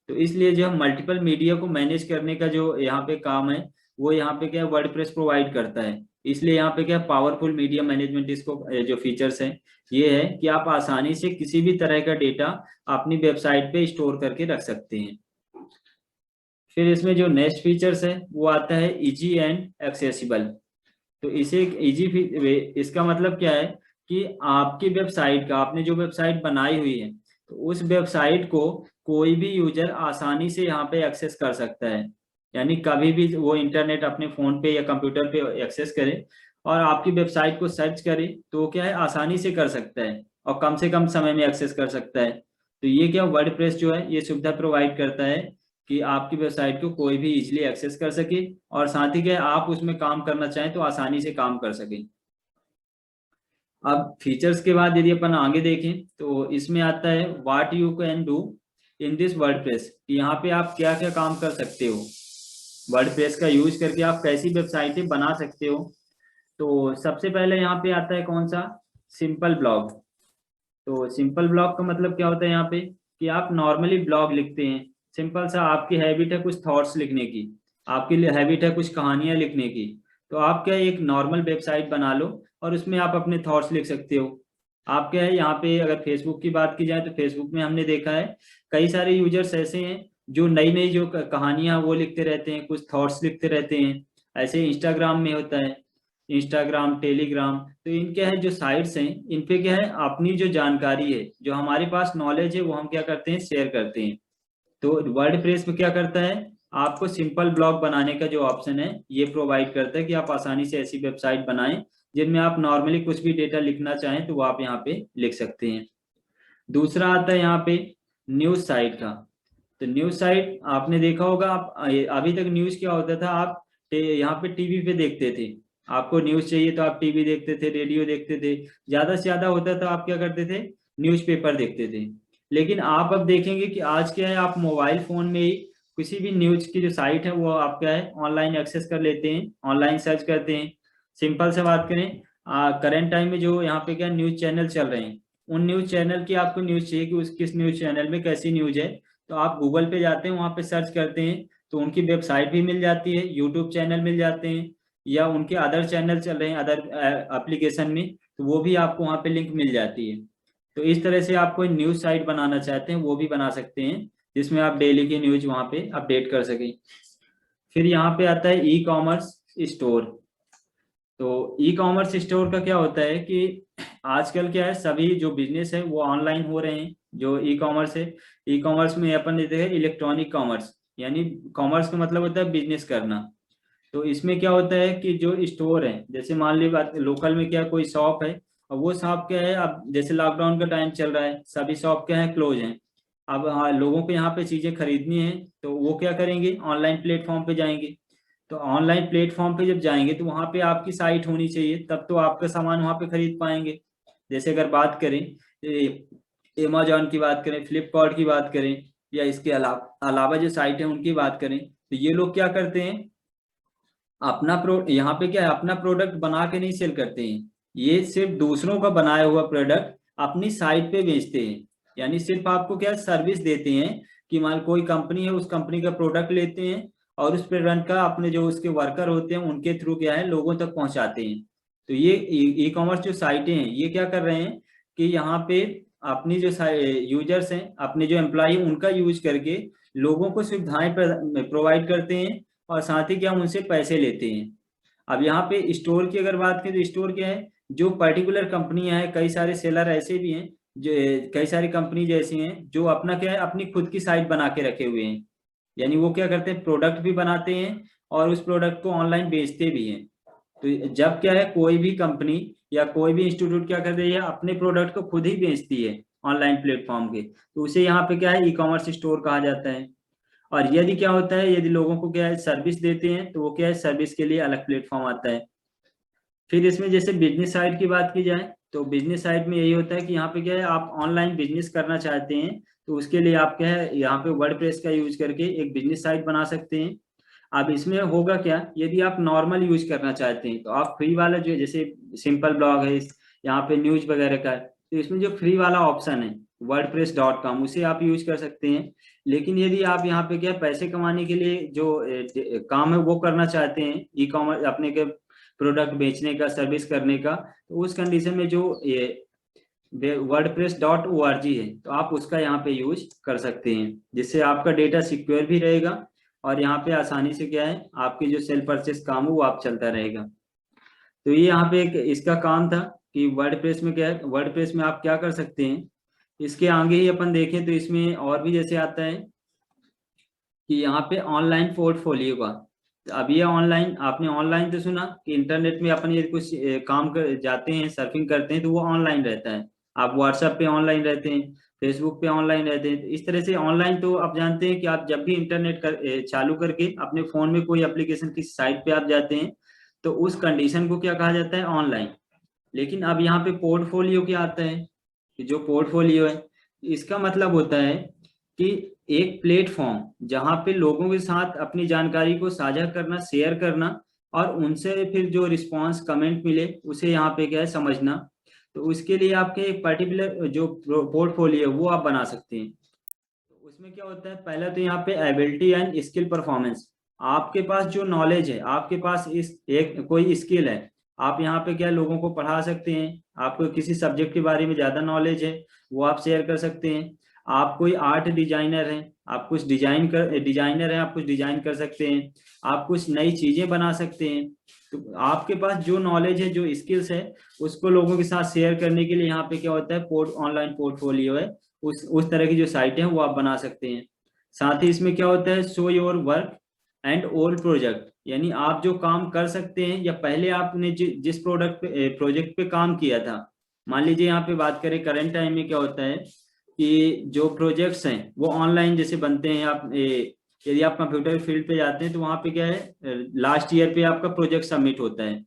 तो इसलिए जो मल्टीपल मीडिया को मैनेज करने का जो यहाँ पे काम है, वो यहाँ पे क्या वर्डप्रेस प्रोवाइड करता है। इसलिए यहाँ पे क्या पावरफुल मीडिया मैनेजमेंट इसको जो फीचर्स हैं ये है कि आप आसानी से किसी भी तरह का डेटा अपनी वेबसाइट पे स्टोर करके रख सकते हैं। फिर इसमें जो नेक्स्ट फीचर्स है वो आता है इजी एंड एक्सेसिबल। तो इसे इजी, इसका मतलब क्या है कि आपकी वेबसाइट का, आपने जो वेबसाइट बनाई हुई है तो उस वेबसाइट को कोई भी यूजर आसानी से यहाँ पे एक्सेस कर सकता है। यानी कभी भी वो इंटरनेट अपने फोन पे या कंप्यूटर पे एक्सेस करे और आपकी वेबसाइट को सर्च करे तो क्या है आसानी से कर सकता है और कम से कम समय में एक्सेस कर सकता है। तो ये क्या वर्डप्रेस जो है ये सुविधा प्रोवाइड करता है कि आपकी वेबसाइट को कोई भी इजीली एक्सेस कर सके और साथ ही क्या आप उसमें काम करना चाहें तो आसानी से काम कर सकें। अब फीचर्स के बाद यदि अपन आगे देखें तो इसमें आता है what you can do in this WordPress. यहाँ पे आप क्या क्या काम कर सकते हो, वर्डप्रेस का यूज करके आप कैसी वेबसाइटें बना सकते हो। तो सबसे पहले यहाँ पे आता है कौन सा, सिंपल ब्लॉग। तो सिंपल ब्लॉग का मतलब क्या होता है यहाँ पे कि आप नॉर्मली ब्लॉग लिखते हैं, सिंपल सा आपकी हैबिट है कुछ थॉट्स लिखने की, आपकी हैबिट है कुछ कहानियां लिखने की, तो आप क्या एक नॉर्मल वेबसाइट बना लो और उसमें आप अपने थॉट्स लिख सकते हो। आप क्या है यहाँ पे अगर फेसबुक की बात की जाए तो फेसबुक में हमने देखा है कई सारे यूजर्स ऐसे हैं जो नई नई जो कहानियां वो लिखते रहते हैं, कुछ थॉट्स लिखते रहते हैं। ऐसे इंस्टाग्राम में होता है, इंस्टाग्राम, टेलीग्राम, तो इनके है जो साइट्स हैं इन पे क्या है अपनी जो जानकारी है, जो हमारे पास नॉलेज है वो हम क्या करते हैं शेयर करते हैं। तो वर्डप्रेस में क्या करता है आपको सिंपल ब्लॉग बनाने का जो ऑप्शन है ये प्रोवाइड करता है कि आप आसानी से ऐसी वेबसाइट बनाएं जिनमें आप नॉर्मली कुछ भी डेटा लिखना चाहें तो वो आप यहाँ पे लिख सकते हैं। दूसरा आता है यहाँ पे न्यूज साइट का। तो न्यूज साइट आपने देखा होगा, आप अभी तक न्यूज क्या होता था, आप यहाँ पे टीवी पे देखते थे, आपको न्यूज चाहिए तो आप टीवी देखते थे, रेडियो देखते थे, ज्यादा से ज्यादा होता था आप क्या करते थे न्यूज़पेपर देखते थे। लेकिन आप अब देखेंगे कि आज क्या है आप मोबाइल फोन में ही किसी भी न्यूज की जो साइट है वो आप क्या है ऑनलाइन एक्सेस कर लेते हैं, ऑनलाइन सर्च करते हैं। सिंपल से बात करें करंट टाइम में जो यहाँ पे क्या न्यूज चैनल चल रहे हैं उन न्यूज चैनल की आपको न्यूज चाहिए कि उस किस न्यूज चैनल में कैसी न्यूज है, तो आप गूगल पे जाते हैं वहां पे सर्च करते हैं तो उनकी वेबसाइट भी मिल जाती है, यूट्यूब चैनल मिल जाते हैं या उनके अदर चैनल चल रहे हैं अदर एप्लीकेशन में तो वो भी आपको वहां पे लिंक मिल जाती है। तो इस तरह से आप कोई न्यूज साइट बनाना चाहते हैं वो भी बना सकते हैं जिसमें आप डेली की न्यूज वहां पे अपडेट कर सकें। फिर यहाँ पे आता है ई कॉमर्स स्टोर। तो ई कॉमर्स स्टोर का क्या होता है कि आजकल क्या है सभी जो बिजनेस है वो ऑनलाइन हो रहे हैं। जो ई कॉमर्स है, ई कॉमर्स में अपन लेते हैं इलेक्ट्रॉनिक कॉमर्स, यानी कॉमर्स का मतलब होता है बिजनेस करना। तो इसमें क्या होता है कि जो स्टोर है जैसे मान ली बात लोकल में क्या कोई शॉप है और वो शॉप क्या है अब जैसे लॉकडाउन का टाइम चल रहा है सभी शॉप क्या है क्लोज हैं। अब हाँ लोगों को यहाँ पे चीजें खरीदनी है तो वो क्या करेंगे ऑनलाइन प्लेटफॉर्म पे जाएंगे। तो ऑनलाइन प्लेटफॉर्म पे जब जाएंगे तो वहां पे आपकी साइट होनी चाहिए तब तो आपका सामान वहां पे खरीद पाएंगे। जैसे अगर बात करें अमेजोन की बात करें, फ्लिपकार्ट की बात करें या इसके अलावा जो साइट है उनकी बात करें तो ये लोग क्या करते हैं अपना यहाँ पे क्या है अपना प्रोडक्ट बना के नहीं सेल करते हैं, ये सिर्फ दूसरों का बनाया हुआ प्रोडक्ट अपनी साइट पे बेचते हैं। यानी सिर्फ आपको क्या सर्विस देते हैं कि मान कोई कंपनी है उस कंपनी का प्रोडक्ट लेते हैं और उस प्रोडक्ट का अपने जो उसके वर्कर होते हैं उनके थ्रू क्या है लोगों तक पहुंचाते हैं। तो ये ई कॉमर्स जो साइटें हैं ये क्या कर रहे हैं कि यहाँ पे अपनी जो यूजर्स हैं अपने जो एम्प्लॉय उनका यूज करके लोगों को सुविधाएं प्रोवाइड करते हैं और साथ ही क्या उनसे पैसे लेते हैं। अब यहाँ पे स्टोर की अगर बात करें तो स्टोर क्या है जो पर्टिकुलर कंपनियां हैं, कई सारे सेलर ऐसे भी हैं जो कई सारी कंपनी जैसी हैं जो अपना क्या है अपनी खुद की साइट बना के रखे हुए हैं। यानी वो क्या करते हैं प्रोडक्ट भी बनाते हैं और उस प्रोडक्ट को ऑनलाइन बेचते भी हैं। तो जब क्या है कोई भी कंपनी या कोई भी इंस्टीट्यूट क्या कर रही है अपने प्रोडक्ट को खुद ही बेचती है ऑनलाइन प्लेटफॉर्म के तो उसे यहाँ पे क्या है ई कॉमर्स स्टोर कहा जाता है। और यदि क्या होता है यदि लोगों को क्या है सर्विस देते हैं तो वो क्या है सर्विस के लिए अलग प्लेटफॉर्म आता है। फिर इसमें जैसे बिजनेस साइड की बात की जाए तो बिजनेस साइड में यही होता है कि यहाँ पे क्या है आप ऑनलाइन बिजनेस करना चाहते हैं तो उसके लिए आप क्या है यहाँ पे वर्डप्रेस का यूज करके एक बिजनेस साइट बना सकते हैं। अब इसमें होगा क्या यदि आप नॉर्मल यूज करना चाहते हैं तो आप फ्री वाला जो जैसे सिंपल ब्लॉग है यहाँ पे न्यूज वगैरह का है तो इसमें जो फ्री वाला ऑप्शन है wordpress.com उसे आप यूज कर सकते हैं। लेकिन यदि आप यहाँ पे क्या पैसे कमाने के लिए जो काम है वो करना चाहते हैं ई कॉमर्स अपने के प्रोडक्ट बेचने का, सर्विस करने का, तो उस कंडीशन में जो ये wordpress.org है तो आप उसका यहाँ पे यूज कर सकते हैं, जिससे आपका डेटा सिक्योर भी रहेगा और यहाँ पे आसानी से क्या है आपकी जो सेल परचेस काम हो वो आप चलता रहेगा। तो ये यहाँ पे एक इसका काम था कि वर्डप्रेस में क्या है, वर्डप्रेस में आप क्या कर सकते हैं। इसके आगे ही अपन देखें तो इसमें और भी जैसे आता है कि यहाँ पे ऑनलाइन पोर्टफोलियो का, तो अब ये ऑनलाइन, आपने ऑनलाइन तो सुना कि इंटरनेट में अपन ये कुछ काम कर जाते हैं, सर्फिंग करते हैं तो वो ऑनलाइन रहता है। आप व्हाट्सएप पे ऑनलाइन रहते हैं, फेसबुक पे ऑनलाइन रहते हैं, तो इस तरह से ऑनलाइन तो आप जानते हैं कि आप जब भी इंटरनेट चालू करके अपने फोन में कोई एप्लीकेशन की साइट पे आप जाते हैं तो उस कंडीशन को क्या कहा जाता है, ऑनलाइन। लेकिन अब यहाँ पे पोर्टफोलियो क्या आता है, कि जो पोर्टफोलियो है इसका मतलब होता है कि एक प्लेटफॉर्म जहाँ पे लोगों के साथ अपनी जानकारी को साझा करना, शेयर करना और उनसे फिर जो रिस्पांस कमेंट मिले उसे यहाँ पे क्या है समझना। तो उसके लिए आपके एक पर्टिकुलर जो पोर्टफोलियो वो आप बना सकते हैं। तो उसमें क्या होता है, पहला तो यहाँ पे एबिलिटी एंड स्किल परफॉर्मेंस, आपके पास जो नॉलेज है, आपके पास इस एक कोई स्किल है, आप यहाँ पे क्या लोगों को पढ़ा सकते हैं, आपको किसी सब्जेक्ट के बारे में ज्यादा नॉलेज है वो आप शेयर कर सकते हैं। आप कोई आर्ट डिजाइनर हैं, आप कुछ डिजाइनर हैं, आप कुछ डिजाइन कर सकते हैं, आप कुछ नई चीजें बना सकते हैं। तो आपके पास जो नॉलेज है, जो स्किल्स है, उसको लोगों के साथ शेयर करने के लिए यहाँ पे क्या होता है, ऑनलाइन पोर्टफोलियो है, उस तरह की जो साइटें हैं वो आप बना सकते हैं। साथ ही इसमें क्या होता है, show your work and old project, यानी आप जो काम कर सकते हैं या पहले आपने जिस प्रोजेक्ट पे काम किया था। मान लीजिए यहाँ पे बात करें करंट टाइम में क्या होता है कि जो प्रोजेक्ट्स हैं वो ऑनलाइन जैसे बनते हैं। आप यदि आप कंप्यूटर फील्ड पे जाते हैं तो वहाँ पे क्या है, लास्ट ईयर पे आपका प्रोजेक्ट सबमिट होता है।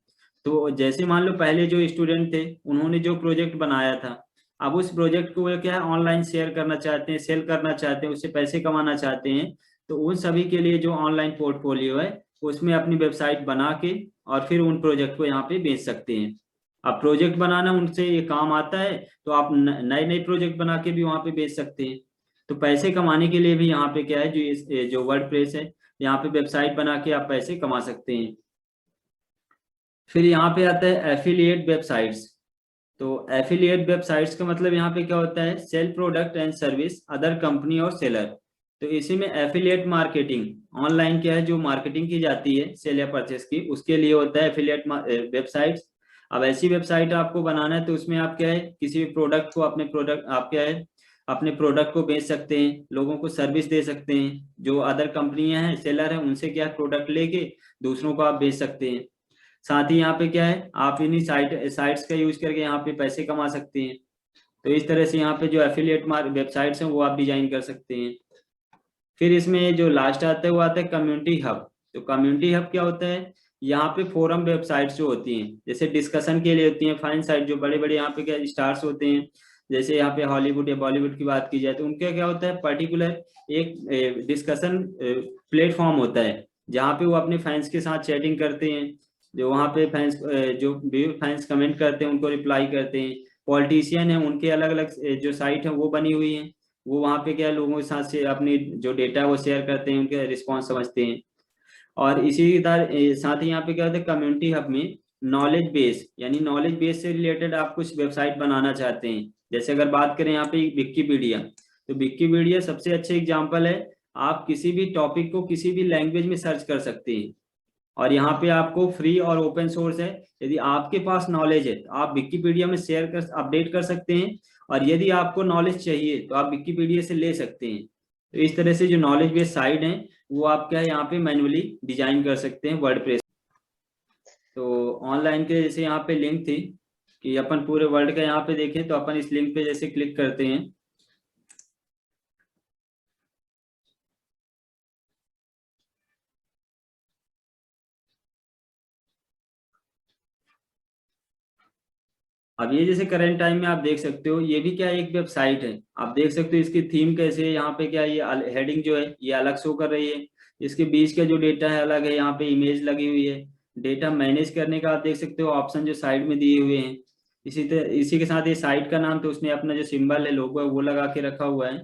तो जैसे मान लो पहले जो स्टूडेंट थे उन्होंने जो प्रोजेक्ट बनाया था, अब उस प्रोजेक्ट को वो क्या है ऑनलाइन शेयर करना चाहते हैं, सेल करना चाहते हैं, उससे पैसे कमाना चाहते हैं। तो उन सभी के लिए जो ऑनलाइन पोर्टफोलियो है उसमें अपनी वेबसाइट बना के और फिर उन प्रोजेक्ट को यहाँ पे बेच सकते हैं। अब प्रोजेक्ट बनाना उनसे ये काम आता है तो आप नए नए प्रोजेक्ट बना के भी वहाँ पे बेच सकते हैं। तो पैसे कमाने के लिए भी यहाँ पे क्या है, जो वर्डप्रेस है यहाँ पे वेबसाइट बना के आप पैसे कमा सकते हैं। फिर यहाँ पे आता है एफिलिएट वेबसाइट्स। तो एफिलिएट वेबसाइट्स का मतलब यहाँ पे क्या होता है, sell product and service other company और सेलर। तो इसी में एफिलिएट मार्केटिंग, ऑनलाइन क्या है जो मार्केटिंग की जाती है सेल या परचेस की, उसके लिए होता है एफिलिएट वेबसाइट्स। अब ऐसी वेबसाइट आपको बनाना है तो उसमें आप क्या है किसी भी प्रोडक्ट को, अपने प्रोडक्ट आप क्या है अपने प्रोडक्ट को बेच सकते हैं, लोगों को सर्विस दे सकते हैं, जो अदर कंपनियां हैं सेलर हैं उनसे क्या प्रोडक्ट लेके दूसरों को आप बेच सकते हैं। साथ ही यहाँ पे क्या है आप इन्हीं साइट्स का यूज करके यहाँ पे पैसे कमा सकते हैं। तो इस तरह से यहाँ पे जो एफिलिएट वेबसाइट्स हैं वो आप डिजाइन कर सकते हैं। फिर इसमें जो लास्ट आता है वो आता है कम्युनिटी हब। तो कम्युनिटी हब क्या होता है, यहाँ पे फोरम वेबसाइट्स जो होती हैं जैसे डिस्कशन के लिए होती हैं, फाइन साइट जो बड़े बड़े यहाँ पे क्या स्टार्स होते हैं, जैसे यहाँ पे हॉलीवुड या बॉलीवुड की बात की जाए तो उनका क्या होता है पर्टिकुलर एक डिस्कशन प्लेटफॉर्म होता है जहाँ पे वो अपने फैंस के साथ चैटिंग करते हैं। जो वहाँ पे फैंस जो भी फैंस कमेंट करते हैं उनको रिप्लाई करते हैं। पॉलिटिशियन है उनके अलग अलग जो साइट है वो बनी हुई है, वो वहाँ पे क्या लोगों के साथ से अपनी जो डेटा है वो शेयर करते हैं, उनके रिस्पॉन्स समझते हैं। और इसी तरह साथ ही यहाँ पे क्या होता है कम्युनिटी हब में नॉलेज बेस, यानी नॉलेज बेस से रिलेटेड आप कुछ वेबसाइट बनाना चाहते हैं। जैसे अगर बात करें यहाँ पे विकिपीडिया, तो विकिपीडिया सबसे अच्छे एग्जाम्पल है। आप किसी भी टॉपिक को किसी भी लैंग्वेज में सर्च कर सकते हैं और यहाँ पे आपको फ्री और ओपन सोर्स है। यदि आपके पास नॉलेज है तो आप विकिपीडिया में शेयर कर अपडेट कर सकते हैं, और यदि आपको नॉलेज चाहिए तो आप विकिपीडिया से ले सकते हैं। तो इस तरह से जो नॉलेज बेस्ड साइट है वो आप क्या है यहाँ पे मैनुअली डिजाइन कर सकते हैं वर्डप्रेस। तो ऑनलाइन के जैसे यहाँ पे लिंक थी कि अपन पूरे वर्ल्ड का यहाँ पे देखें तो अपन इस लिंक पे जैसे क्लिक करते हैं, अब ये जैसे करंट टाइम में आप देख सकते हो ये भी क्या एक वेबसाइट है। आप देख सकते हो इसकी थीम कैसे है, यहाँ पे क्या ये हेडिंग जो है ये अलग शो कर रही है, इसके बीच का जो डेटा है अलग है, यहाँ पे इमेज लगी हुई है। डेटा मैनेज करने का आप देख सकते हो ऑप्शन जो साइड में दिए हुए हैं। इसी के साथ ये साइट का नाम तो उसने अपना जो सिंबल है लोगो है वो लगा के रखा हुआ है।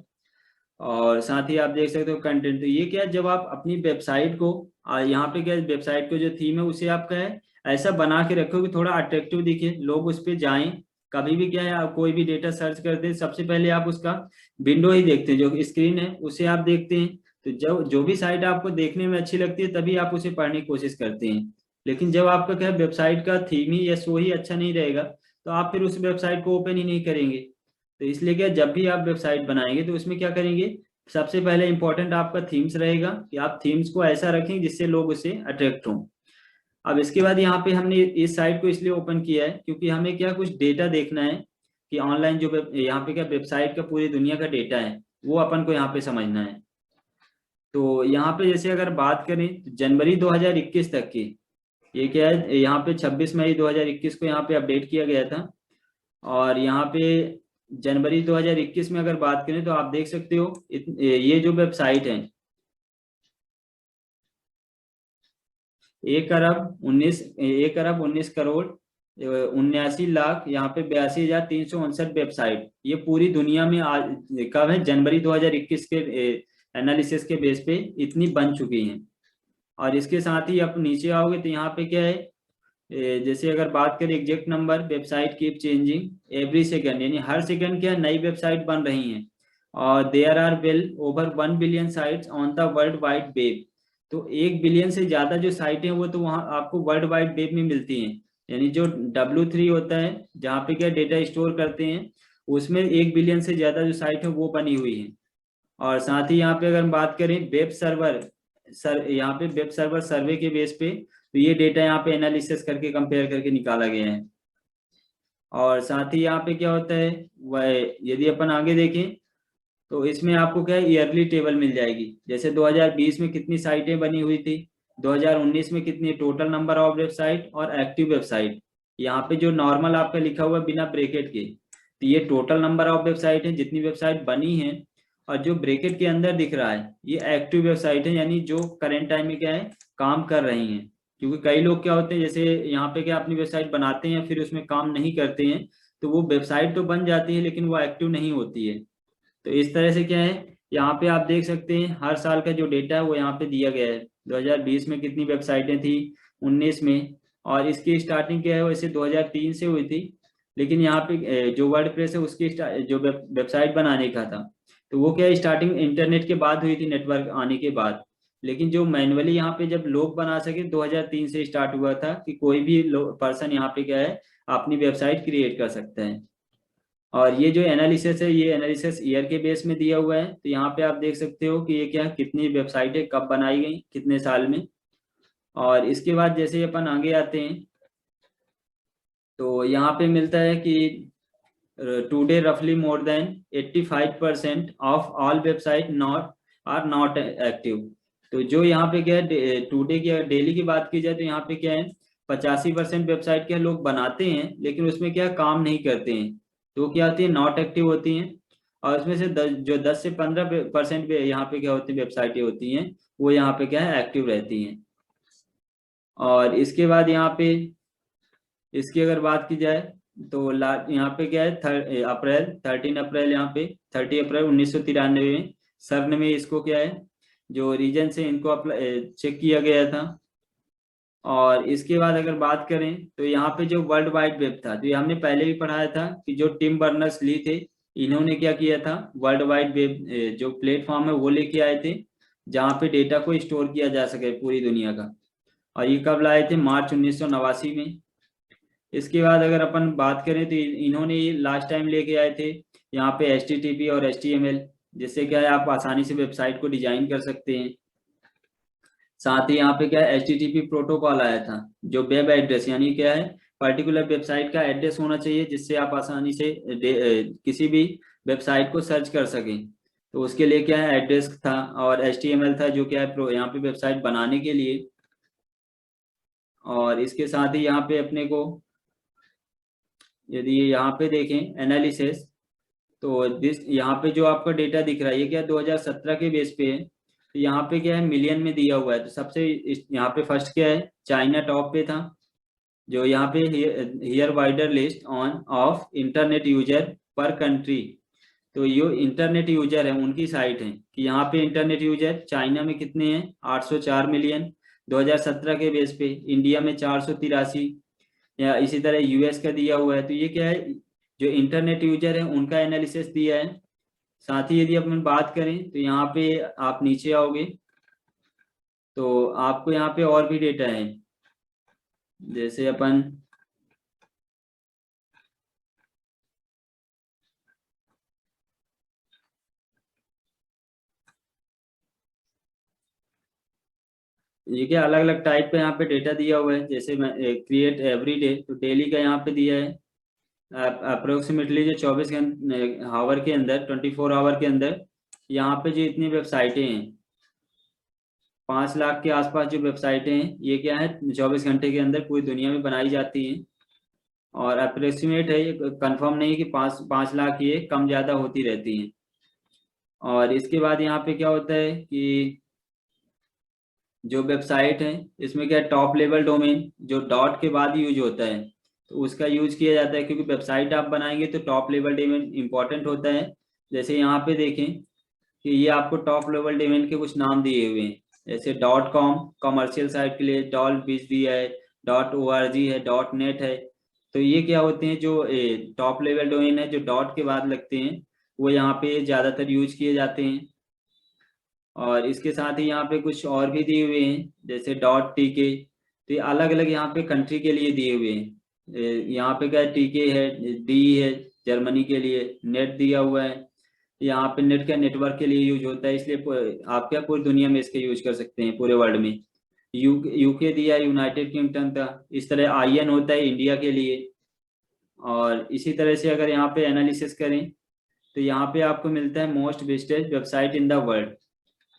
और साथ ही आप देख सकते हो कंटेंट, तो ये क्या है जब आप अपनी वेबसाइट को यहाँ पे क्या वेबसाइट को जो थीम है उसे आप क्या है ऐसा बना के रखो कि थोड़ा अट्रैक्टिव दिखे, लोग उस पर जाएं। कभी भी क्या है, आप कोई भी डेटा सर्च करते हैं सबसे पहले आप उसका विंडो ही देखते हैं, जो स्क्रीन है उसे आप देखते हैं। तो जब जो भी साइट आपको देखने में अच्छी लगती है तभी आप उसे पढ़ने की कोशिश करते हैं। लेकिन जब आपका क्या वेबसाइट का थीम ही या शो ही अच्छा नहीं रहेगा तो आप फिर उस वेबसाइट को ओपन ही नहीं करेंगे। तो इसलिए क्या, जब भी आप वेबसाइट बनाएंगे तो उसमें क्या करेंगे, सबसे पहले इंपॉर्टेंट आपका थीम्स रहेगा कि आप थीम्स को ऐसा रखें जिससे लोग उससे अट्रैक्ट हों। अब इसके बाद यहाँ पे हमने इस साइट को इसलिए ओपन किया है क्योंकि हमें क्या कुछ डेटा देखना है कि ऑनलाइन जो यहाँ पे क्या वेबसाइट का पूरी दुनिया का डेटा है वो अपन को यहाँ पे समझना है। तो यहाँ पे जैसे अगर बात करें तो जनवरी 2021 तक की, ये क्या है, यहाँ पे 26 मई 2021 को यहाँ पे अपडेट किया गया था। और यहाँ पे जनवरी 2021 में अगर बात करें तो आप देख सकते हो ये जो वेबसाइट है 1 अरब 19 करोड़ 79 लाख यहाँ पे 82,359 वेबसाइट ये पूरी दुनिया में आज कब है, जनवरी 2021 के एनालिसिस के बेस पे इतनी बन चुकी हैं। और इसके साथ ही आप नीचे आओगे तो यहाँ पे क्या है, जैसे अगर बात करें exact number, website keep changing every second, यानी हर सेकंड क्या नई वेबसाइट बन रही हैं। और there are well over 1 billion sites on the world wide web. तो 1 बिलियन से ज्यादा जो साइटें हैं वो तो वहाँ आपको वर्ल्ड वाइड वेब में मिलती हैं। यानी जो W3 होता है जहाँ पे क्या डेटा स्टोर करते हैं उसमें 1 बिलियन से ज्यादा जो साइट है वो बनी हुई है। और साथ ही यहाँ पे अगर हम बात करें वेब सर्वर यहाँ पे वेब सर्वर सर्वे के बेस पे तो ये डेटा यहाँ पे एनालिसिस करके कंपेयर करके निकाला गया है। और साथ ही यहाँ पे क्या होता है वह, यदि अपन आगे देखें तो इसमें आपको क्या है ईयरली टेबल मिल जाएगी, जैसे 2020 में कितनी साइटें बनी हुई थी, 2019 में कितनी टोटल नंबर ऑफ वेबसाइट और एक्टिव वेबसाइट। यहाँ पे जो नॉर्मल आपका लिखा हुआ है बिना ब्रेकेट के, तो ये टोटल नंबर ऑफ वेबसाइट है जितनी वेबसाइट बनी है। और जो ब्रेकेट के अंदर दिख रहा है ये एक्टिव वेबसाइट है, यानी जो करेंट टाइम में क्या है काम कर रही हैं। क्योंकि कई लोग क्या होते हैं जैसे यहाँ पे क्या अपनी वेबसाइट बनाते हैं फिर उसमें काम नहीं करते हैं, तो वो वेबसाइट तो बन जाती है लेकिन वो एक्टिव नहीं होती है। तो इस तरह से क्या है, यहाँ पे आप देख सकते हैं हर साल का जो डेटा है वो यहाँ पे दिया गया है। 2020 में कितनी वेबसाइटें थी, 19 में, और इसकी स्टार्टिंग क्या है वैसे 2003 से हुई थी। लेकिन यहाँ पे जो वर्ड प्रेस है उसकी जो वेबसाइट बनाने का था तो वो क्या स्टार्टिंग इंटरनेट के बाद हुई थी, नेटवर्क आने के बाद। लेकिन जो मैनुअली यहाँ पे जब लोग बना सके 2003 से स्टार्ट हुआ था कि कोई भी पर्सन यहाँ पे क्या है अपनी वेबसाइट क्रिएट कर सकता है। और ये जो एनालिसिस है ये एनालिसिस ईयर के बेस में दिया हुआ है, तो यहाँ पे आप देख सकते हो कि ये क्या कितनी वेबसाइटें कब बनाई गई कितने साल में। और इसके बाद जैसे अपन आगे आते हैं तो यहाँ पे मिलता है कि टुडे रफली more than 85% of all website not are not active. तो जो यहाँ पे क्या है टुडे की डेली की बात की जाए तो यहाँ पे क्या है 85% वेबसाइट क्या लोग बनाते हैं लेकिन उसमें क्या काम नहीं करते हैं, तो क्या होती है नॉट एक्टिव होती हैं। और उसमें से जो 10 से 15% यहाँ पे क्या होती है वेबसाइटें होती हैं वो यहाँ पे क्या है एक्टिव रहती हैं। और इसके बाद यहाँ पे इसकी अगर बात की जाए तो यहाँ पे क्या है अप्रैल 13 अप्रैल यहाँ पे 30 अप्रैल 1993 में सर्न में इसको क्या है जो रीजन से इनको चेक किया गया था। और इसके बाद अगर बात करें तो यहाँ पे जो वर्ल्ड वाइड वेब था जो हमने पहले भी पढ़ाया था कि जो टिम बर्नर्स ली थे इन्होंने क्या किया था वर्ल्ड वाइड वेब जो प्लेटफॉर्म है वो लेके आए थे जहाँ पे डेटा को स्टोर किया जा सके पूरी दुनिया का। और ये कब लाए थे, मार्च 1989 में। इसके बाद अगर अपन बात करें तो इन्होंने लास्ट टाइम लेके आए थे यहाँ पे HTTP और HTML, जिससे क्या है आप आसानी से वेबसाइट को डिजाइन कर सकते हैं। साथ ही यहाँ पे क्या है HTTP प्रोटोकॉल आया था जो वेब एड्रेस यानी क्या है पर्टिकुलर वेबसाइट का एड्रेस होना चाहिए जिससे आप आसानी से किसी भी वेबसाइट को सर्च कर सकें। तो उसके लिए क्या है एड्रेस था, और HTML था जो क्या है यहाँ पे वेबसाइट बनाने के लिए। और इसके साथ ही यहाँ पे अपने को यदि यहाँ पे देखें एनालिसिस तो दिस यहाँ पे जो आपका डेटा दिख रहा है ये क्या 2017 के बेस पे है। तो यहाँ पे क्या है मिलियन में दिया हुआ है, तो सबसे यहाँ पे फर्स्ट क्या है चाइना टॉप पे था। जो यहाँ पे here wider list on off internet user पर कंट्री, तो ये इंटरनेट यूजर है उनकी साइट है कि यहाँ पे इंटरनेट यूजर चाइना में कितने हैं 804 मिलियन, 2017 के बेस पे। इंडिया में 483, या इसी तरह यूएस का दिया हुआ है। तो ये क्या है, जो इंटरनेट यूजर है उनका एनालिसिस दिया है। साथ ही यदि अपन बात करें तो यहाँ पे आप नीचे आओगे तो आपको यहाँ पे और भी डेटा है। जैसे अपन ये क्या अलग अलग टाइप का यहाँ पे डेटा दिया हुआ है। जैसे मैं क्रिएट एवरी डे, तो डेली का यहाँ पे दिया है अप्रोक्सीमेटली जो 24 घंटे हावर के अंदर, 24 आवर के अंदर यहाँ पे जो इतनी वेबसाइटें हैं, 5 लाख के आसपास जो वेबसाइटें हैं, ये क्या है 24 घंटे के अंदर पूरी दुनिया में बनाई जाती हैं। और अप्रोक्सीमेट है, ये कंफर्म नहीं है कि 5 लाख, ये कम ज़्यादा होती रहती हैं। और इसके बाद यहाँ पे क्या होता है कि जो वेबसाइट है इसमें क्या टॉप लेवल डोमेन जो डॉट के बाद यूज होता है, तो उसका यूज किया जाता है, क्योंकि वेबसाइट आप बनाएंगे तो टॉप लेवल डोमेन इंपॉर्टेंट होता है। जैसे यहाँ पे देखें कि ये आपको टॉप लेवल डोमेन के कुछ नाम दिए हुए हैं। जैसे .com कमर्शियल साइट के लिए, .biz दिया है, .org है, .net है। तो ये क्या होते हैं, जो टॉप लेवल डोमेन है जो डॉट के बाद लगते हैं, वो यहाँ पे ज्यादातर यूज किए जाते हैं। और इसके साथ ही यहाँ पे कुछ और भी दिए हुए हैं, जैसे .tk। तो ये अलग अलग यहाँ पे कंट्री के लिए दिए हुए हैं। यहाँ पे क्या टीके है, डी है जर्मनी के लिए, नेट दिया हुआ है। यहाँ पे नेट का नेटवर्क के लिए यूज होता है, इसलिए आप क्या पूरी दुनिया में इसके यूज कर सकते हैं पूरे वर्ल्ड में। यूके दिया, यूनाइटेड किंगडम का। इस तरह IN होता है इंडिया के लिए। और इसी तरह से अगर यहाँ पे एनालिसिस करें तो यहाँ पे आपको मिलता है most visited website in the world.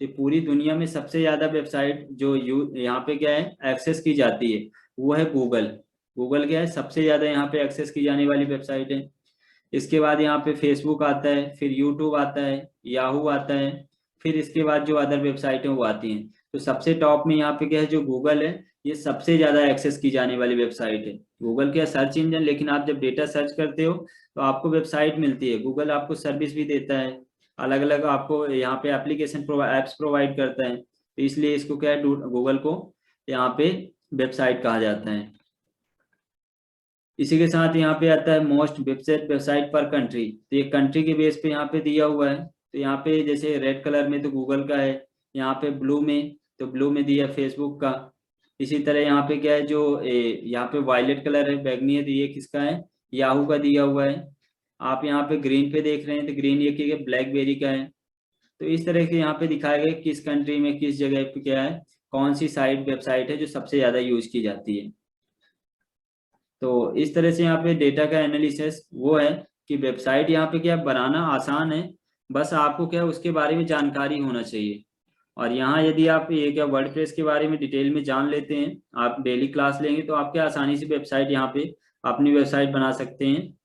ये पूरी दुनिया में सबसे ज्यादा वेबसाइट जो यहाँ पे क्या है एक्सेस की जाती है, वो है गूगल। गूगल क्या है सबसे ज्यादा यहाँ पे एक्सेस की जाने वाली वेबसाइट है। इसके बाद यहाँ पे फेसबुक आता है, फिर यूट्यूब आता है, याहू आता है, फिर इसके बाद जो अदर वेबसाइट है वो आती हैं। तो सबसे टॉप में यहाँ पे क्या है, जो गूगल है, ये सबसे ज्यादा एक्सेस की जाने वाली वेबसाइट है। गूगल क्या सर्च इंजन, लेकिन आप जब डेटा सर्च करते हो तो आपको वेबसाइट मिलती है। गूगल आपको सर्विस भी देता है, अलग अलग आपको यहाँ पे एप्लीकेशन एप्स प्रोवाइड करता है। तो इसलिए इसको क्या है, गूगल को यहाँ पे वेबसाइट कहा जाता है। इसी के साथ यहाँ पे आता है मोस्ट वेबसाइट पर कंट्री। तो ये कंट्री के बेस पे यहाँ पे दिया हुआ है। तो यहाँ पे जैसे रेड कलर में तो गूगल का है, यहाँ पे ब्लू में, तो ब्लू में दिया फेसबुक का। इसी तरह यहाँ पे क्या है, जो यहाँ पे वायलेट कलर है, बैगनी है, तो ये किसका है, याहू का दिया हुआ है। आप यहाँ पे ग्रीन पे देख रहे हैं तो ग्रीन ये क्या है, ब्लैकबेरी का है। तो इस तरह से यहाँ पे दिखाया गया किस कंट्री में किस जगह पे क्या है, कौन सी साइट वेबसाइट है जो सबसे ज्यादा यूज की जाती है। तो इस तरह से यहाँ पे डेटा का एनालिसिस वो है कि वेबसाइट यहाँ पे क्या बनाना आसान है, बस आपको क्या उसके बारे में जानकारी होना चाहिए। और यहाँ यदि आप ये क्या वर्डप्रेस के बारे में डिटेल में जान लेते हैं, आप डेली क्लास लेंगे तो आप क्या आसानी से वेबसाइट यहाँ पे अपनी वेबसाइट बना सकते हैं।